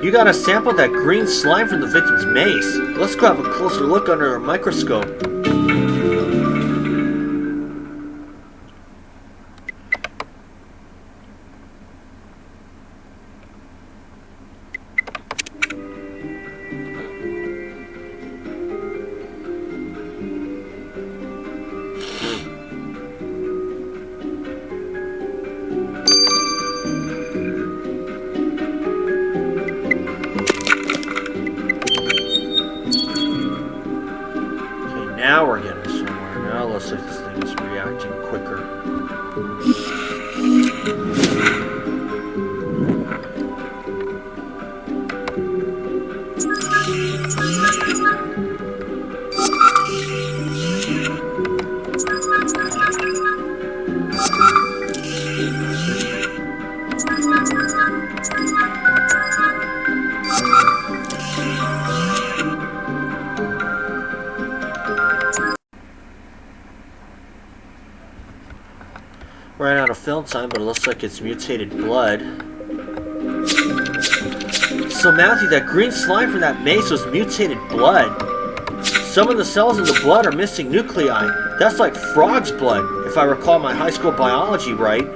You got a sample of that green slime from the victim's mace. Let's go have a closer look under a microscope. Now we're getting somewhere. Now it looks like this thing is reacting quicker. Ran out of film time, but it looks like it's mutated blood. So Matthew, that green slime from that mace was mutated blood. Some of the cells in the blood are missing nuclei. That's like frog's blood, if I recall my high school biology right.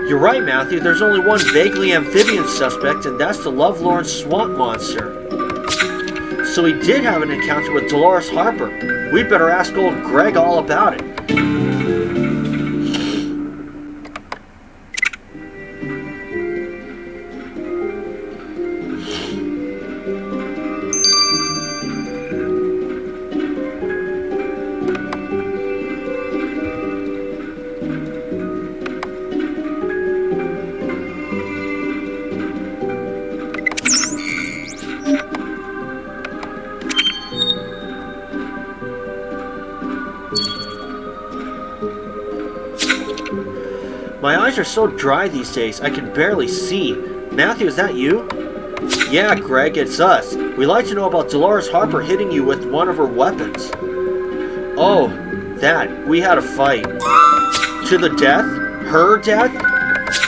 You're right, Matthew, there's only one vaguely amphibian suspect, and that's the Lovelorn swamp monster. So he did have an encounter with Dolores Harper. We'd better ask old Greg all about it. My eyes are so dry these days, I can barely see. Matthew, is that you? Yeah, Greg, it's us. We'd like to know about Dolores Harper hitting you with one of her weapons. Oh, that. We had a fight. To the death? Her death?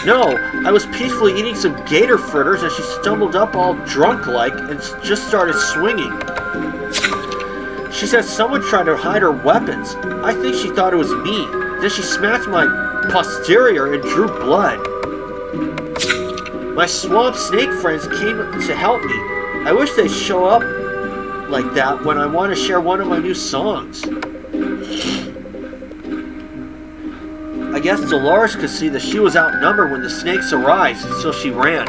No, I was peacefully eating some gator fritters and she stumbled up all drunk-like and just started swinging. She said someone tried to hide her weapons. I think she thought it was me. Then she smacked my posterior and drew blood. My swamp snake friends came to help me. I wish they'd show up like that when I want to share one of my new songs. I guess Dolores could see that she was outnumbered when the snakes arrived, so she ran.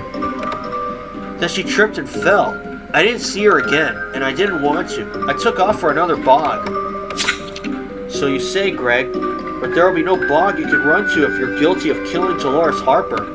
Then she tripped and fell. I didn't see her again, and I didn't want to. I took off for another bog. So you say, Greg, but there will be no bog you can run to if you're guilty of killing Dolores Harper.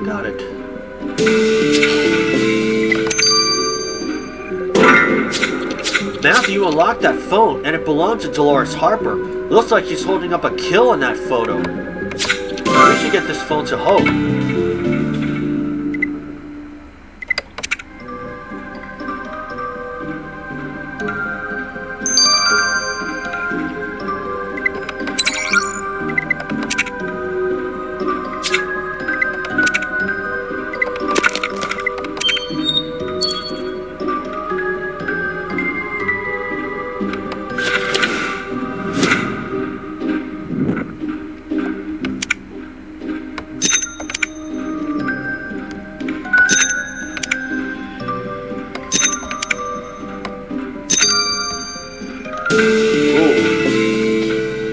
Got it. Matthew unlocked that phone, and it belonged to Dolores Harper. Looks like he's holding up a kill in that photo. We should get this phone to Hope.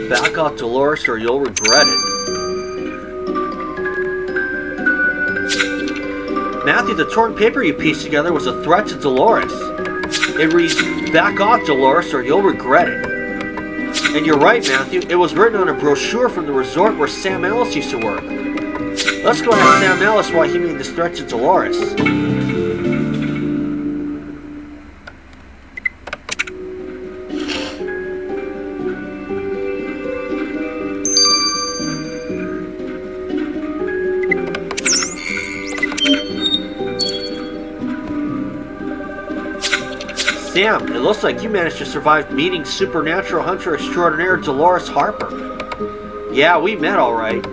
Back off, Dolores, or you'll regret it. Matthew, the torn paper you pieced together was a threat to Dolores. It reads, back off, Dolores, or you'll regret it. And you're right, Matthew, it was written on a brochure from the resort where Sam Ellis used to work. Let's go ask Sam Ellis why he made this threat to Dolores. Sam, it looks like you managed to survive meeting supernatural hunter extraordinaire Dolores Harper. Yeah, we met all right.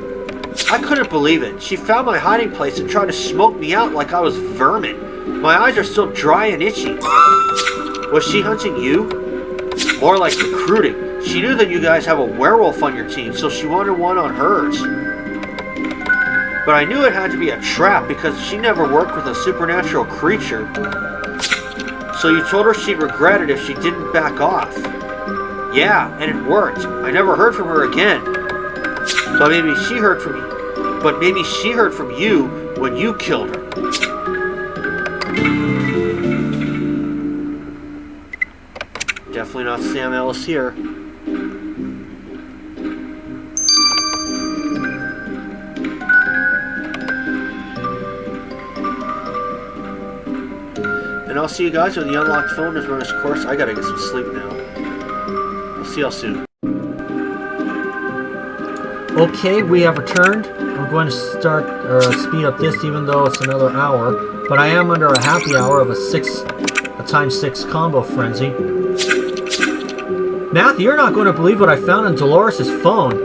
I couldn't believe it. She found my hiding place and tried to smoke me out like I was vermin. My eyes are still dry and itchy. Was she hunting you? More like recruiting. She knew that you guys have a werewolf on your team, so she wanted one on hers. But I knew it had to be a trap because she never worked with a supernatural creature. So you told her she'd regret it if she didn't back off. Yeah, and it worked. I never heard from her again. But maybe she heard from you. But maybe she heard from you when you killed her. Definitely not Sam Ellis here. And I'll see you guys when the unlocked phone has run its course. I gotta get some sleep now. I'll see y'all soon. Okay, we have returned. I'm going to speed up this even though it's another hour. But I am under a happy hour of a times 6 combo frenzy. Matthew, you're not going to believe what I found on Dolores' phone.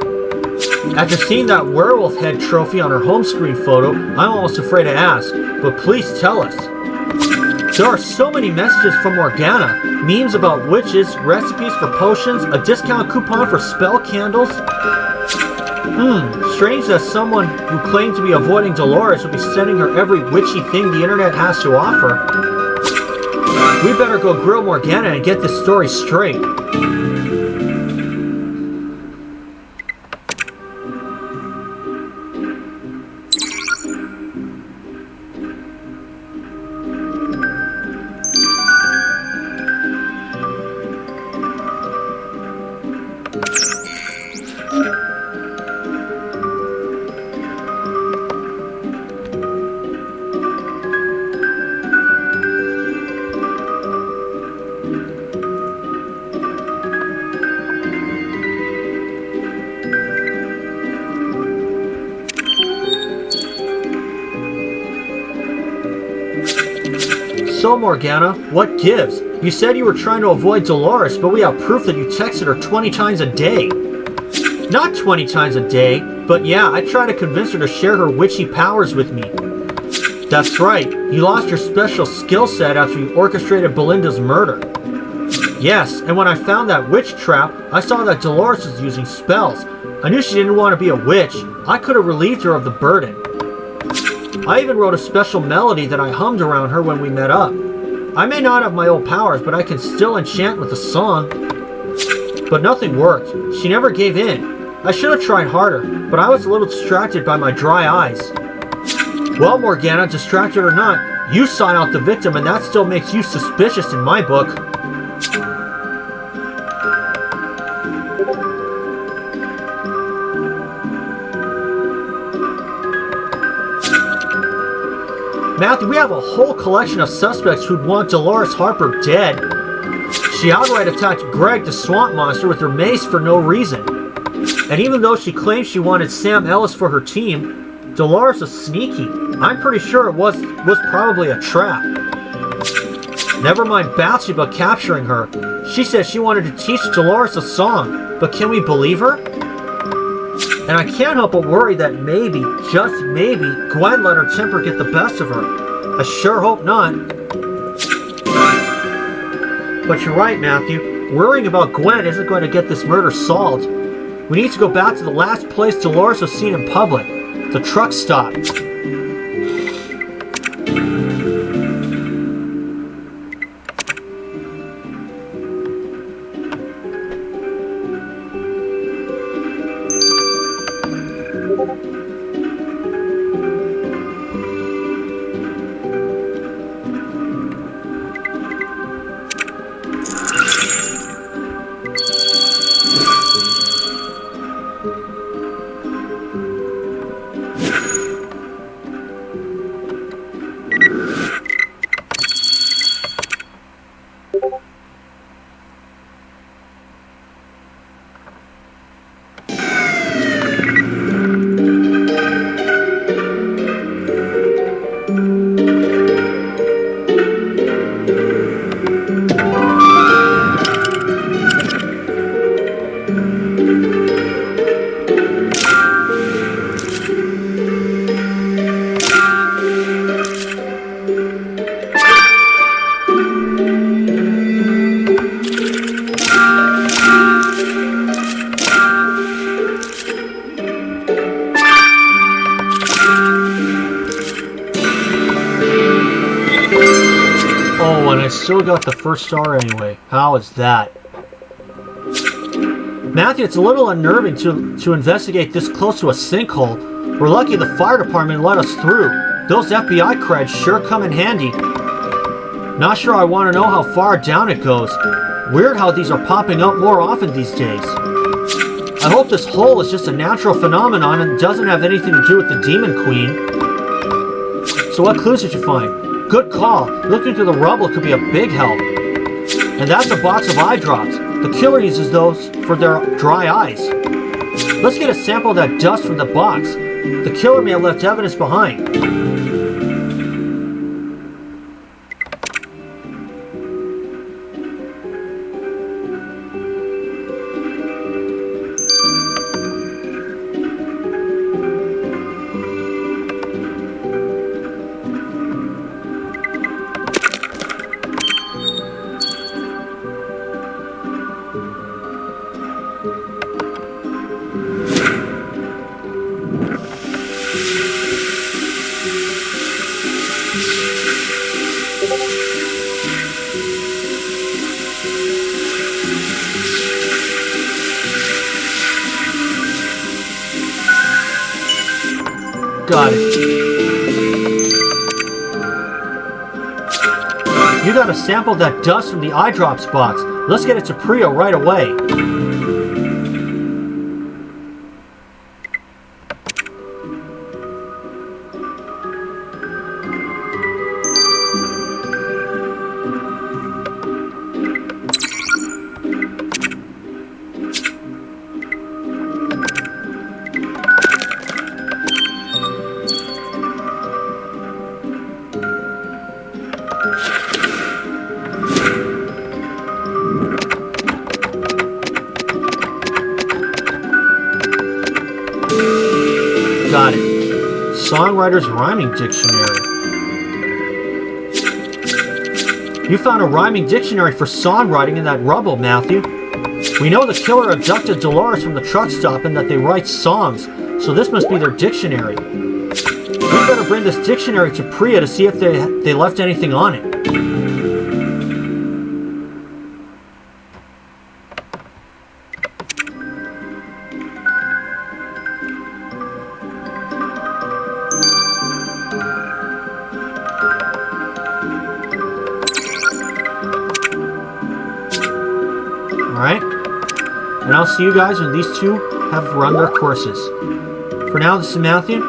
After seeing that werewolf head trophy on her home screen photo, I'm almost afraid to ask. But please tell us. There are so many messages from Morgana. Memes about witches, recipes for potions, a discount coupon for spell candles. Strange that someone who claimed to be avoiding Dolores would be sending her every witchy thing the internet has to offer. We better go grill Morgana and get this story straight. So, Morgana, what gives? You said you were trying to avoid Dolores, but we have proof that you texted her 20 times a day. Not 20 times a day, but yeah, I try to convince her to share her witchy powers with me. That's right, you lost your special skill set after you orchestrated Belinda's murder. Yes, and when I found that witch trap, I saw that Dolores was using spells. I knew she didn't want to be a witch. I could have relieved her of the burden. I even wrote a special melody that I hummed around her when we met up. I may not have my old powers, but I can still enchant with a song. But nothing worked. She never gave in. I should have tried harder, but I was a little distracted by my dry eyes. Well, Morgana, distracted or not, you sought out the victim, and that still makes you suspicious in my book. Matthew, we have a whole collection of suspects who'd want Dolores Harper dead. She outright attacked Greg, the swamp monster, with her mace for no reason. And even though she claims she wanted Sam Ellis for her team, Dolores is sneaky. I'm pretty sure it was probably a trap. Never mind Bathsheba capturing her. She said she wanted to teach Dolores a song, but can we believe her? And I can't help but worry that maybe, just maybe, Gwen let her temper get the best of her. I sure hope not. But you're right, Matthew. Worrying about Gwen isn't going to get this murder solved. We need to go back to the last place Dolores was seen in public, the truck stop. Still got the first star anyway. How is that? Matthew, it's a little unnerving to investigate this close to a sinkhole. We're lucky the fire department let us through. Those FBI creds sure come in handy. Not sure I want to know how far down it goes. Weird how these are popping up more often these days. I hope this hole is just a natural phenomenon and doesn't have anything to do with the Demon Queen. So what clues did you find? Good call. Looking through the rubble could be a big help. And that's a box of eye drops. The killer uses those for their dry eyes. Let's get a sample of that dust from the box. The killer may have left evidence behind. Got it. You got a sample of that dust from the eye drops box. Let's get it to Priya right away. Got it. Songwriter's Rhyming Dictionary. You found a rhyming dictionary for songwriting in that rubble, Matthew. We know the killer abducted Dolores from the truck stop and that they write songs, so this must be their dictionary. We better bring this dictionary to Priya to see if they left anything on it. Alright, and I'll see you guys when these two have run their courses. For now, this is Matthew.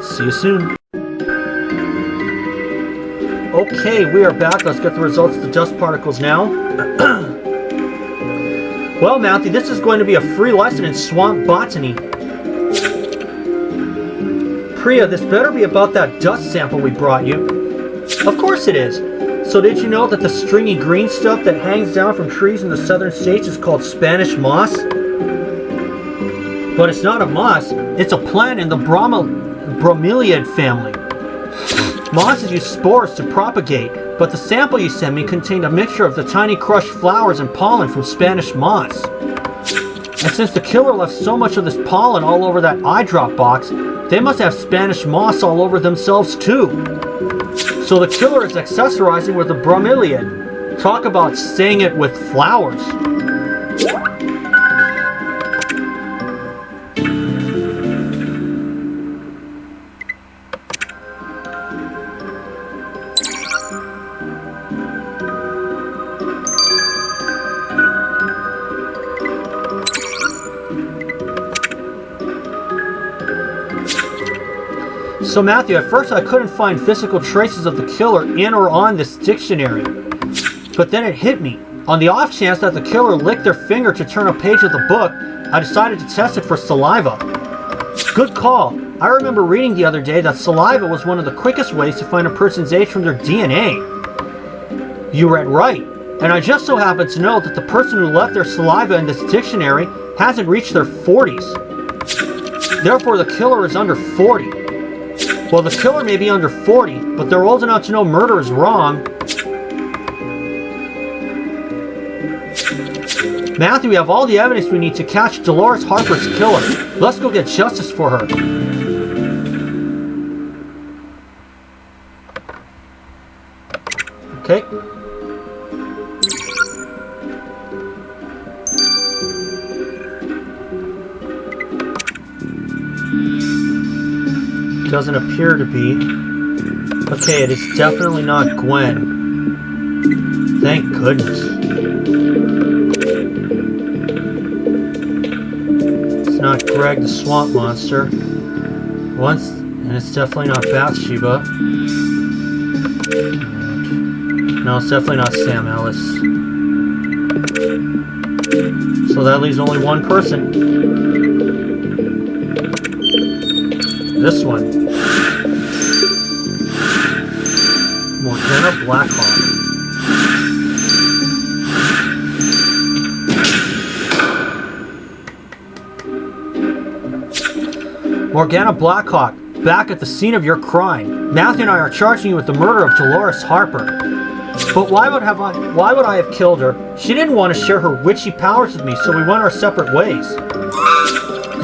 See you soon. Okay, we are back. Let's get the results of the dust particles now. Well, Matthew, this is going to be a free lesson in swamp botany. Priya, this better be about that dust sample we brought you. Of course it is. So did you know that the stringy green stuff that hangs down from trees in the southern states is called Spanish moss? But it's not a moss, it's a plant in the bromeliad family. Mosses use spores to propagate, but the sample you sent me contained a mixture of the tiny crushed flowers and pollen from Spanish moss. And since the killer left so much of this pollen all over that eye drop box, they must have Spanish moss all over themselves too. So the killer is accessorizing with a bromeliad. Talk about saying it with flowers. So Matthew, at first I couldn't find physical traces of the killer in or on this dictionary. But then it hit me. On the off chance that the killer licked their finger to turn a page of the book, I decided to test it for saliva. Good call. I remember reading the other day that saliva was one of the quickest ways to find a person's age from their DNA. You read right. And I just so happen to know that the person who left their saliva in this dictionary hasn't reached their 40s. Therefore, the killer is under 40. Well, the killer may be under 40, but they're old enough to know murder is wrong. Matthew, we have all the evidence we need to catch Dolores Harper's killer. Let's go get justice for her. Okay. Doesn't appear to be. Okay, it is definitely not Gwen. Thank goodness. It's not Greg the Swamp Monster. And it's definitely not Bathsheba. No, it's definitely not Sam Ellis. So that leaves only one person. This one. Morgana Blackhawk. Morgana Blackhawk, back at the scene of your crime. Matthew and I are charging you with the murder of Dolores Harper. But why would I have killed her? She didn't want to share her witchy powers with me, so we went our separate ways.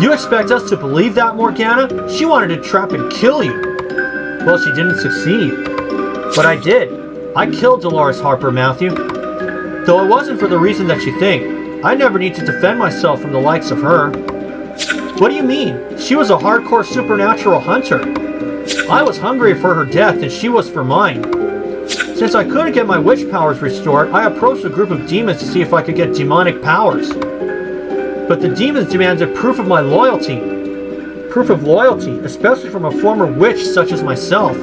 You expect us to believe that, Morgana? She wanted to trap and kill you. Well, she didn't succeed. But I did. I killed Dolores Harper, Matthew. Though it wasn't for the reason that you think. I never need to defend myself from the likes of her. What do you mean? She was a hardcore supernatural hunter. I was hungry for her death and she was for mine. Since I couldn't get my witch powers restored, I approached a group of demons to see if I could get demonic powers. But the demons demanded proof of my loyalty. Proof of loyalty, especially from a former witch such as myself.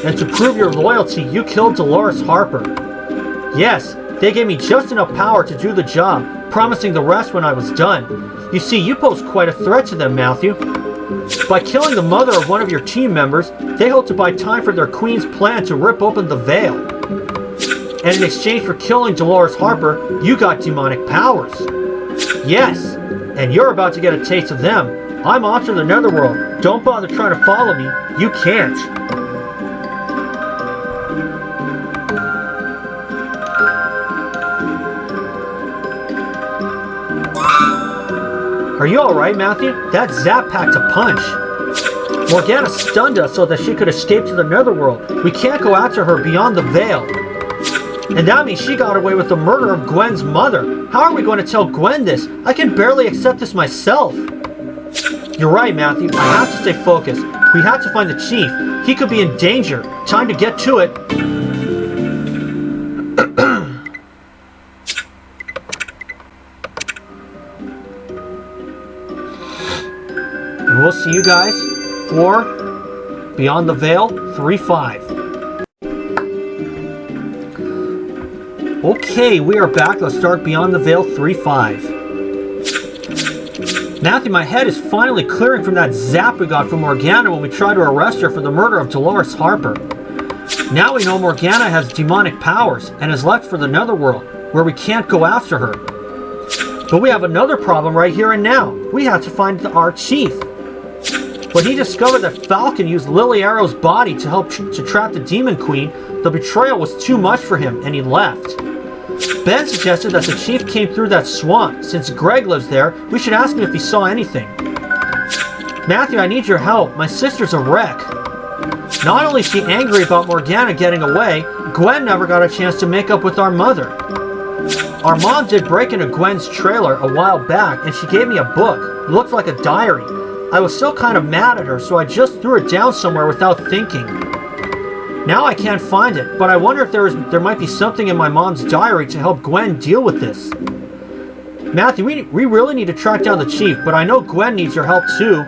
And to prove your loyalty, you killed Dolores Harper. Yes, they gave me just enough power to do the job, promising the rest when I was done. You see, you pose quite a threat to them, Matthew. By killing the mother of one of your team members, they hope to buy time for their queen's plan to rip open the veil. And in exchange for killing Dolores Harper, you got demonic powers. Yes, and you're about to get a taste of them. I'm off to the Netherworld. Don't bother trying to follow me. You can't. Are you alright, Matthew? That zap packed a punch. Morgana stunned us so that she could escape to the Netherworld. We can't go after her beyond the veil. And that means she got away with the murder of Gwen's mother. How are we going to tell Gwen this? I can barely accept this myself. You're right, Matthew. I have to stay focused. We have to find the chief. He could be in danger. Time to get to it. And we'll see you guys for Beyond the Veil 3-5. Okay, we are back. Let's start Beyond the Veil 3-5. Matthew, my head is finally clearing from that zap we got from Morgana when we tried to arrest her for the murder of Dolores Harper. Now we know Morgana has demonic powers and is left for the Netherworld, where we can't go after her. But we have another problem right here and now. We have to find our chief. When he discovered that Falcon used Lily Arrow's body to help to trap the Demon Queen, the betrayal was too much for him and he left. Ben suggested that the chief came through that swamp. Since Greg lives there, we should ask him if he saw anything. Matthew, I need your help. My sister's a wreck. Not only is she angry about Morgana getting away, Gwen never got a chance to make up with our mother. Our mom did break into Gwen's trailer a while back and she gave me a book. It looked like a diary. I was still kind of mad at her, so I just threw it down somewhere without thinking. Now I can't find it, but I wonder if there might be something in my mom's diary to help Gwen deal with this. Matthew, we really need to track down the chief, but I know Gwen needs your help too.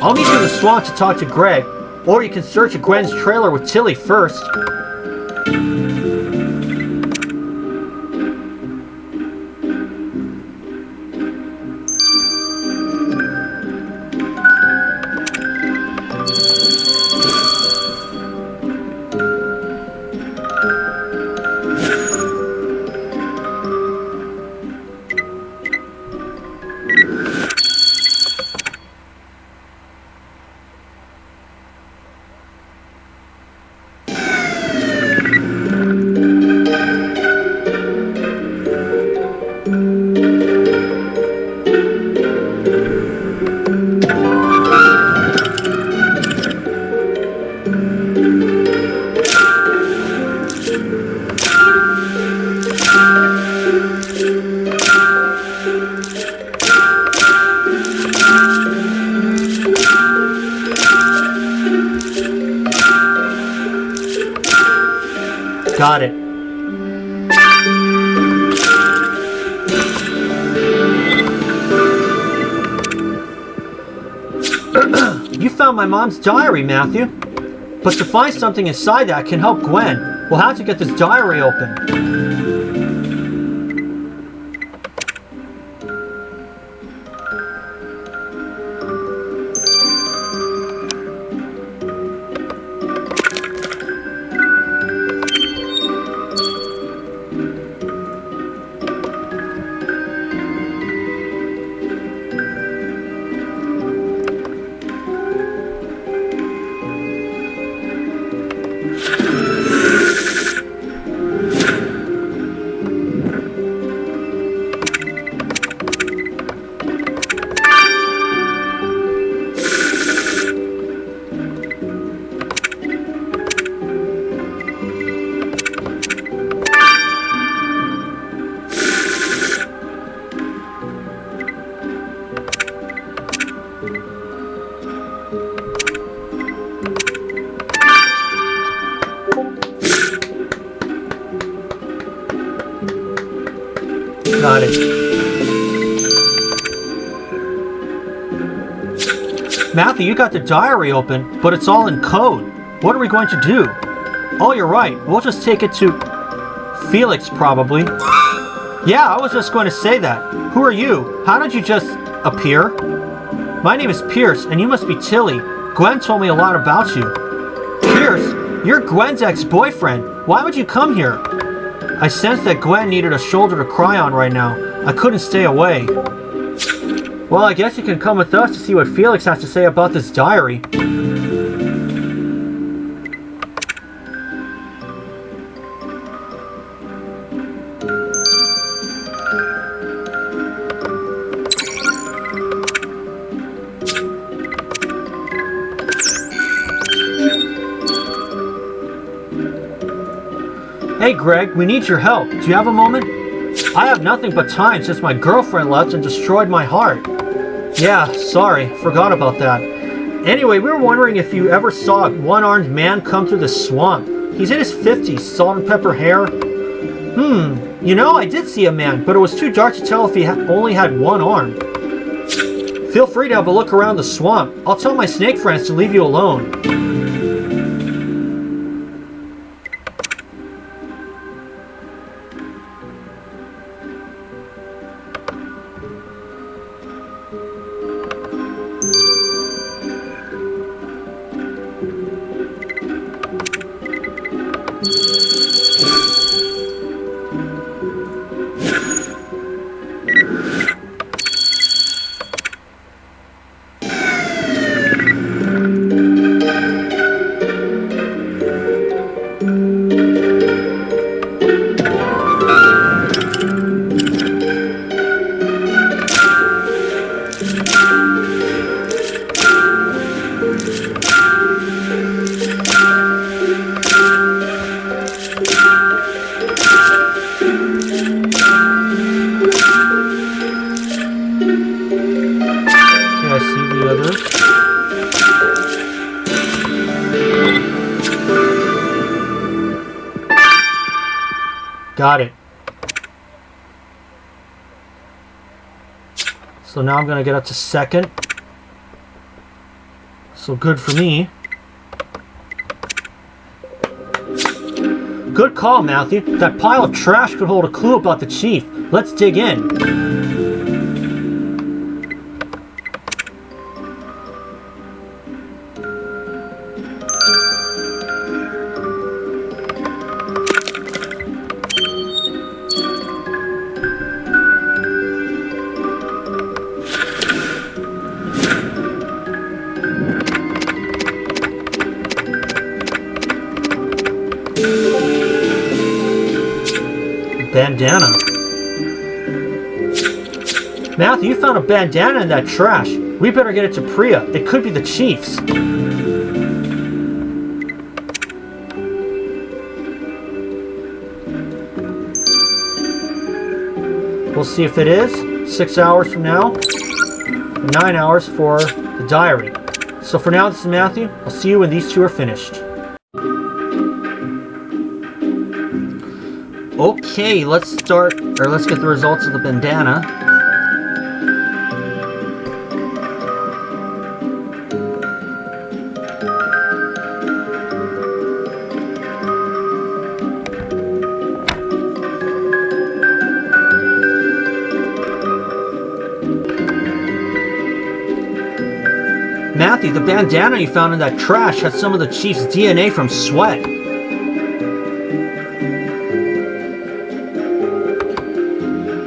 I'll meet you in the swamp to talk to Greg, or you can search at Gwen's trailer with Tilly first. Got it. You found my mom's diary, Matthew. But to find something inside that can help Gwen, we'll have to get this diary open. Got it. Matthew, you got the diary open, but it's all in code. What are we going to do? Oh, you're right. We'll just take it to Felix, probably. Yeah, I was just going to say that. Who are you? How did you just appear? My name is Pierce, and you must be Tilly. Gwen told me a lot about you. Pierce, you're Gwen's ex-boyfriend. Why would you come here? I sensed that Gwen needed a shoulder to cry on right now. I couldn't stay away. Well, I guess you can come with us to see what Felix has to say about this diary. Hey Greg, we need your help. Do you have a moment? I have nothing but time since my girlfriend left and destroyed my heart. Yeah, sorry, forgot about that. Anyway, we were wondering if you ever saw a one-armed man come through the swamp. He's in his 50s, salt and pepper hair. You know, I did see a man, but it was too dark to tell if he only had one arm. Feel free to have a look around the swamp. I'll tell my snake friends to leave you alone. Got it. So now I'm going to get up to second. So good for me. Good call, Matthew. That pile of trash could hold a clue about the chief. Let's dig in. Bandana. Matthew, you found a bandana in that trash. We better get it to Priya. It could be the chief's. We'll see if it is. 6 hours from now. 9 hours for the diary. So for now, this is Matthew. I'll see you when these two are finished. Okay, let's get the results of the bandana. Matthew, the bandana you found in that trash had some of the chief's DNA from Sweat.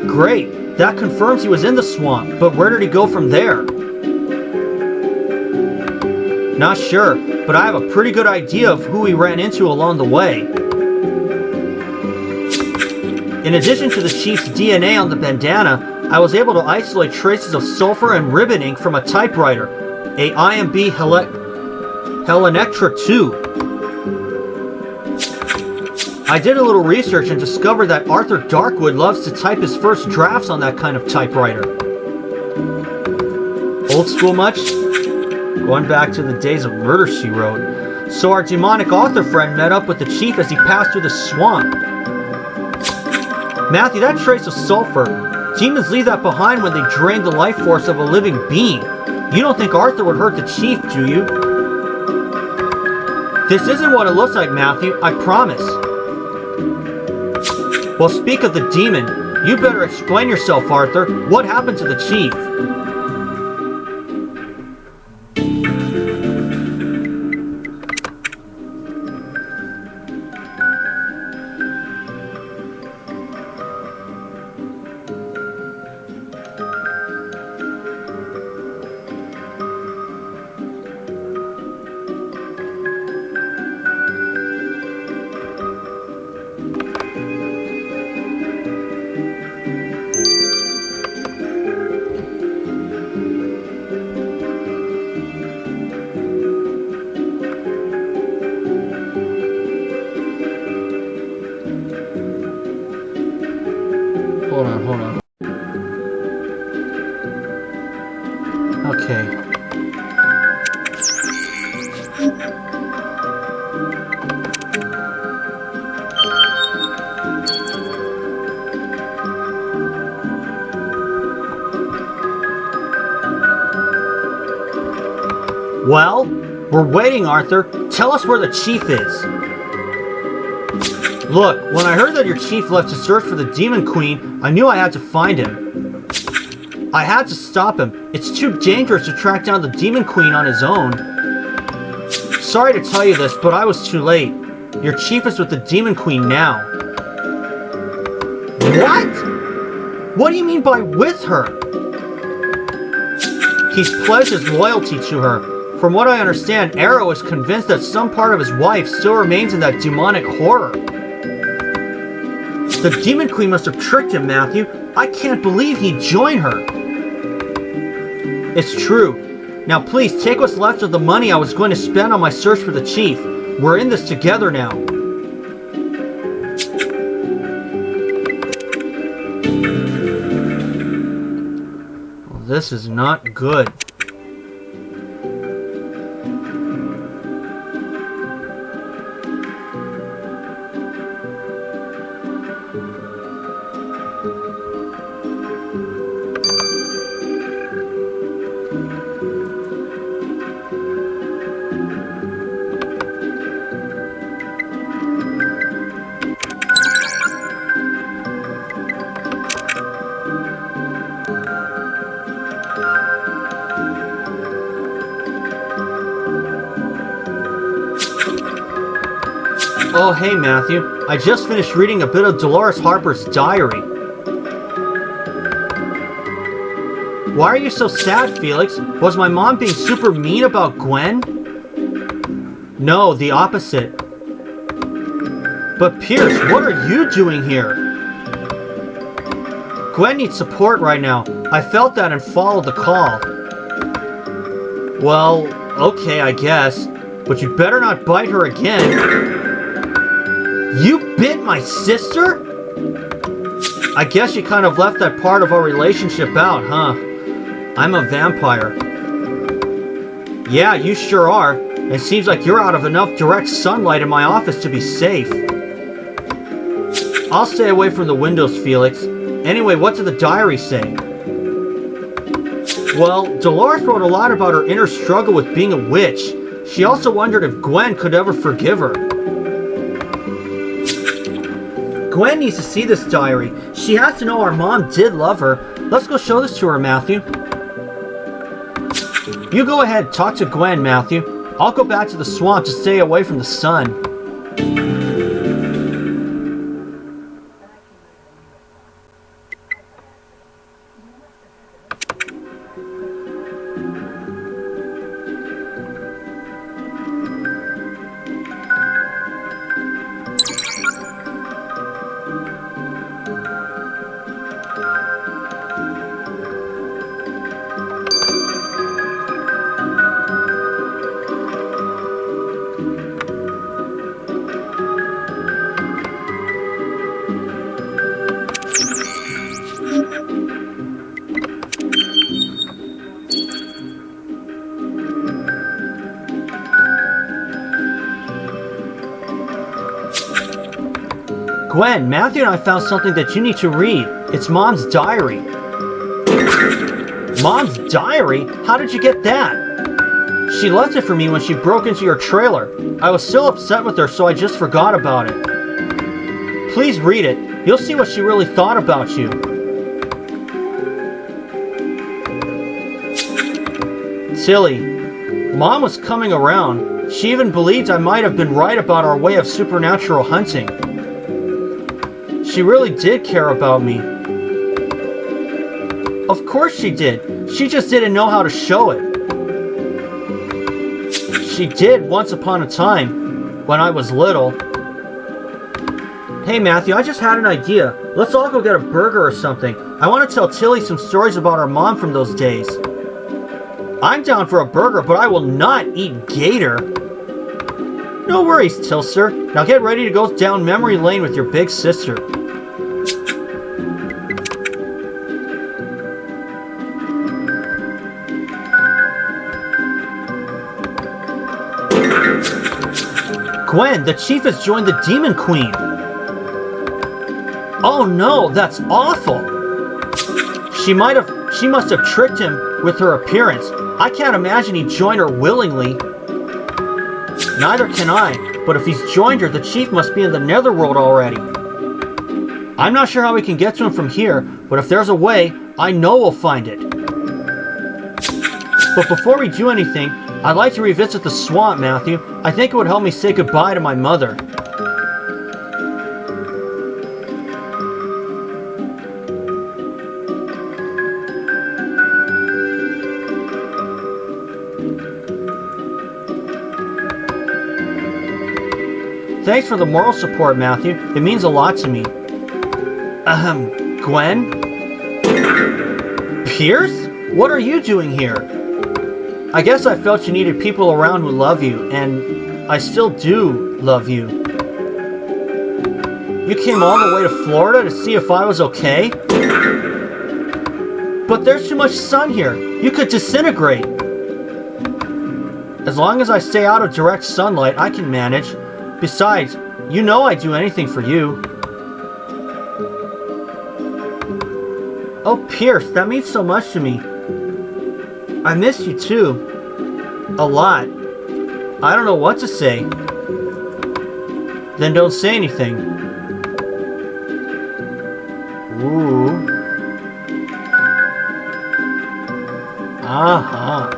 Great! That confirms he was in the swamp, but where did he go from there? Not sure, but I have a pretty good idea of who he ran into along the way. In addition to the chief's DNA on the bandana, I was able to isolate traces of sulfur and ribbon ink from a typewriter, a IMB Helenectra 2. I did a little research and discovered that Arthur Darkwood loves to type his first drafts on that kind of typewriter. Old school much? Going back to the days of Murder, She Wrote. So our demonic author friend met up with the chief as he passed through the swamp. Matthew, that trace of sulfur. Demons leave that behind when they drain the life force of a living being. You don't think Arthur would hurt the chief, do you? This isn't what it looks like, Matthew, I promise. Well, speak of the demon. You better explain yourself, Arthur. What happened to the chief? Okay. Well, we're waiting, Arthur. Tell us where the chief is. Look, when I heard that your chief left to search for the Demon Queen, I knew I had to find him. I had to stop him. It's too dangerous to track down the Demon Queen on his own. Sorry to tell you this, but I was too late. Your chief is with the Demon Queen now. What? What do you mean by with her? He's pledged his loyalty to her. From what I understand, Arrow is convinced that some part of his wife still remains in that demonic horror. The Demon Queen must have tricked him, Matthew. I can't believe he'd join her. It's true. Now please, take what's left of the money I was going to spend on my search for the chief. We're in this together now. Well, this is not good. Oh, hey, Matthew. I just finished reading a bit of Dolores Harper's diary. Why are you so sad, Felix? Was my mom being super mean about Gwen? No, the opposite. But Pierce, what are you doing here? Gwen needs support right now. I felt that and followed the call. Well, okay, I guess. But you better not bite her again. You bit my sister? I guess you kind of left that part of our relationship out, huh? I'm a vampire. Yeah, you sure are. It seems like you're out of enough direct sunlight in my office to be safe. I'll stay away from the windows, Felix. Anyway, what did the diary say? Well, Dolores wrote a lot about her inner struggle with being a witch. She also wondered if Gwen could ever forgive her. Gwen needs to see this diary. She has to know our mom did love her. Let's go show this to her, Matthew. You go ahead, talk to Gwen, Matthew. I'll go back to the swamp to stay away from the sun. Gwen, Matthew and I found something that you need to read. It's Mom's diary. Mom's diary? How did you get that? She left it for me when she broke into your trailer. I was still upset with her, so I just forgot about it. Please read it. You'll see what she really thought about you. Tilly, Mom was coming around. She even believed I might have been right about our way of supernatural hunting. She really did care about me. Of course she did. She just didn't know how to show it. She did once upon a time, when I was little. Hey Matthew, I just had an idea. Let's all go get a burger or something. I want to tell Tilly some stories about our mom from those days. I'm down for a burger, but I will not eat gator. No worries, Tilster. Now get ready to go down memory lane with your big sister. Gwen, the chief has joined the Demon Queen. Oh no, that's awful. She must have tricked him with her appearance. I can't imagine he joined her willingly. Neither can I, but if he's joined her, the chief must be in the Netherworld already. I'm not sure how we can get to him from here, but if there's a way, I know we'll find it. But before we do anything, I'd like to revisit the swamp, Matthew. I think it would help me say goodbye to my mother. Thanks for the moral support, Matthew. It means a lot to me. Gwen? Pierce? What are you doing here? I guess I felt you needed people around who love you, and I still do love you. You came all the way to Florida to see if I was okay? But there's too much sun here. You could disintegrate. As long as I stay out of direct sunlight, I can manage. Besides, you know I'd do anything for you. Oh, Pierce, that means so much to me. I miss you too. A lot. I don't know what to say. Then don't say anything. Ooh. Uh-huh.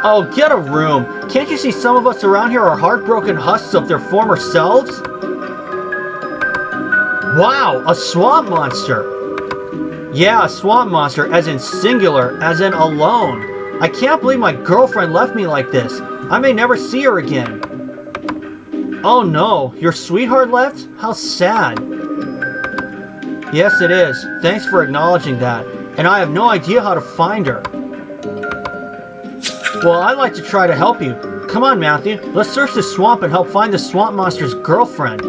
Oh, get a room. Can't you see some of us around here are heartbroken husks of their former selves? Wow, a swamp monster. Yeah, a swamp monster, as in singular, as in alone. I can't believe my girlfriend left me like this. I may never see her again. Oh no, your sweetheart left? How sad. Yes, it is. Thanks for acknowledging that. And I have no idea how to find her. Well, I'd like to try to help you. Come on, Matthew. Let's search the swamp and help find the swamp monster's girlfriend.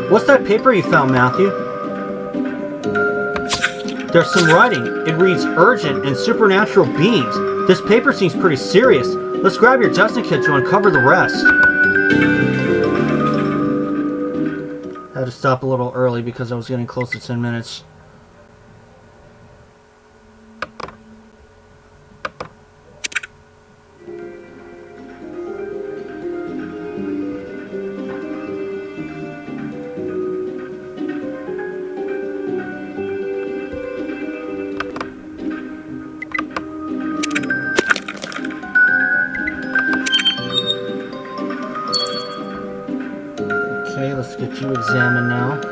What's that paper you found, Matthew? There's some writing. It reads urgent and supernatural beings. This paper seems pretty serious. Let's grab your Dustin kit to uncover the rest. had to stop a little early because I was getting close to 10 minutes. Okay, let's get you examined now.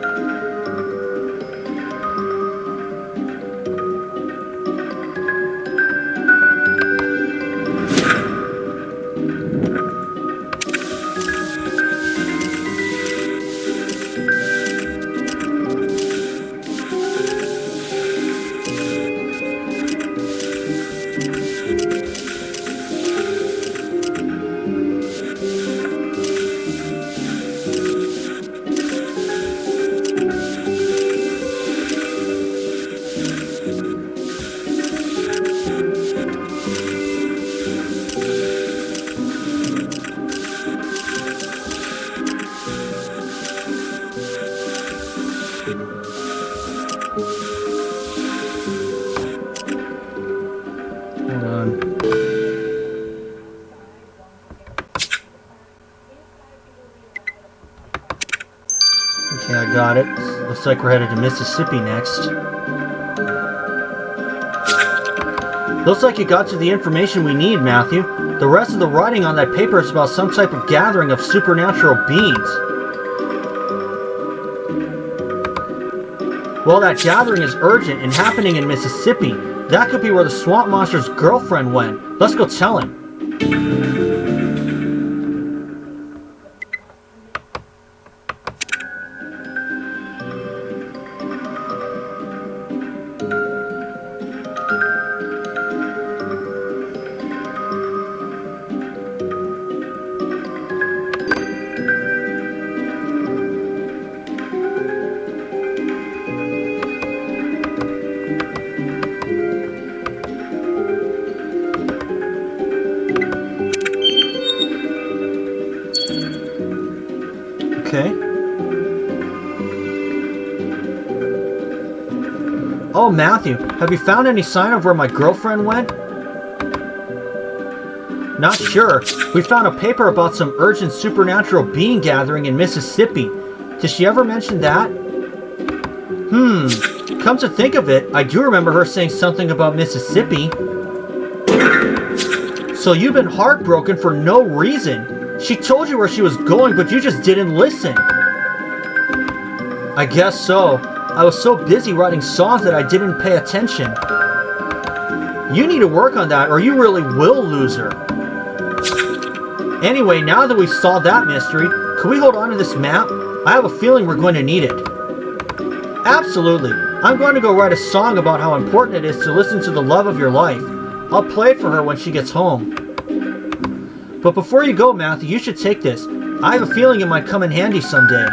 Hold on. Okay, I got it. Looks like we're headed to Mississippi next. Looks like you got to the information we need, Matthew. The rest of the writing on that paper is about some type of gathering of supernatural beings. Well, that gathering is urgent and happening in Mississippi. That could be where the swamp monster's girlfriend went. Let's go tell him. Okay. Oh, Matthew, have you found any sign of where my girlfriend went? Not sure. We found a paper about some urgent supernatural being gathering in Mississippi. Did she ever mention that? Come to think of it, I do remember her saying something about Mississippi. So you've been heartbroken for no reason. She told you where she was going, but you just didn't listen. I guess so. I was so busy writing songs that I didn't pay attention. You need to work on that, or you really will lose her. Anyway, now that we've solved that mystery, can we hold on to this map? I have a feeling we're going to need it. Absolutely. I'm going to go write a song about how important it is to listen to the love of your life. I'll play it for her when she gets home. But before you go, Matthew, you should take this. I have a feeling it might come in handy someday.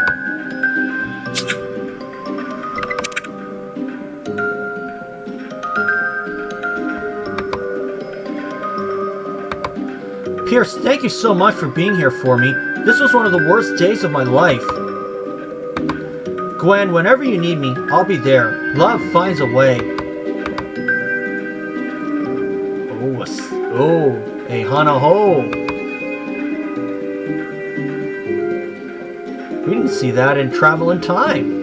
Pierce, thank you so much for being here for me. This was one of the worst days of my life. Gwen, whenever you need me, I'll be there. Love finds a way. Oh, hey, Hana-ho. We didn't see that in Travel in Time.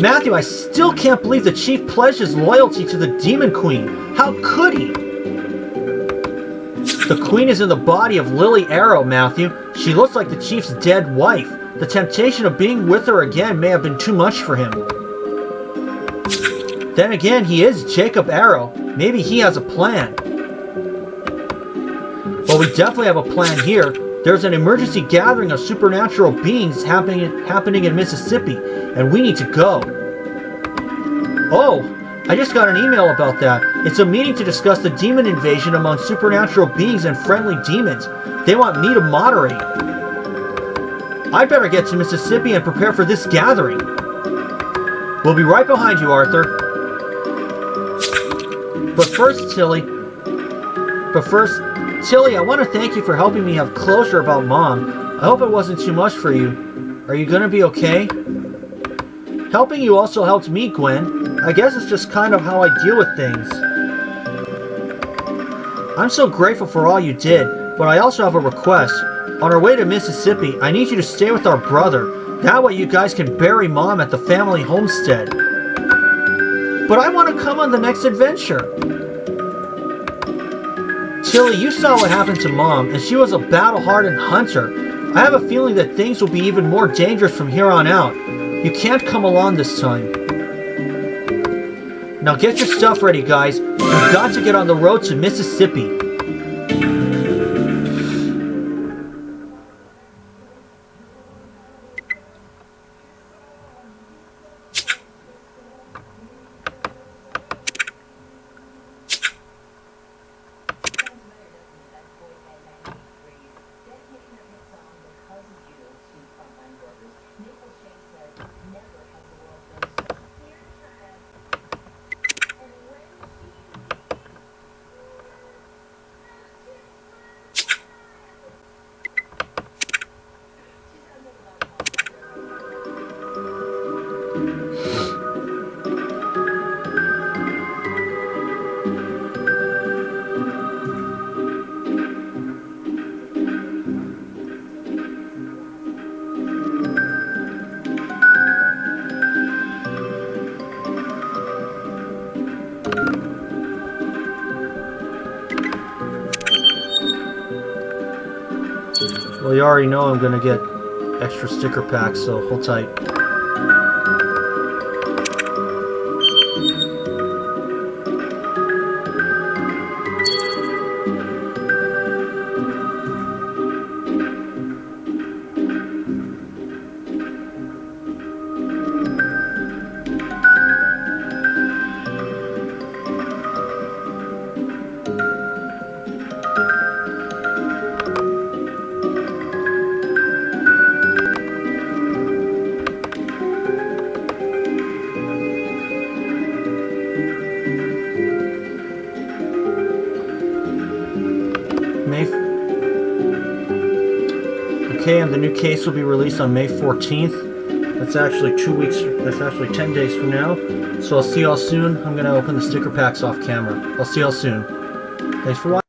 Matthew, I still can't believe the Chief pledged his loyalty to the Demon Queen. How could he? The Queen is in the body of Lily Arrow, Matthew. She looks like the Chief's dead wife. The temptation of being with her again may have been too much for him. Then again, he is Jacob Arrow. Maybe he has a plan. Well, we definitely have a plan here. There's an emergency gathering of supernatural beings happening in Mississippi, and we need to go. Oh, I just got an email about that. It's a meeting to discuss the demon invasion among supernatural beings and friendly demons. They want me to moderate. I'd better get to Mississippi and prepare for this gathering. We'll be right behind you, Arthur. But first, Tilly, I want to thank you for helping me have closure about Mom. I hope it wasn't too much for you. Are you gonna be okay? Helping you also helped me, Gwen. I guess it's just kind of how I deal with things. I'm so grateful for all you did, but I also have a request. On our way to Mississippi, I need you to stay with our brother. That way you guys can bury Mom at the family homestead. But I want to come on the next adventure. Tilly, you saw what happened to Mom, and she was a battle-hardened hunter. I have a feeling that things will be even more dangerous from here on out. You can't come along this time. Now get your stuff ready, guys. We've got to get on the road to Mississippi. Well, you already know I'm going to get extra sticker packs, so hold tight. Okay, and the new case will be released on May 14th. That's actually 2 weeks, that's actually 10 days from now. So I'll see y'all soon. I'm going to open the sticker packs off camera. I'll see y'all soon. Thanks for watching.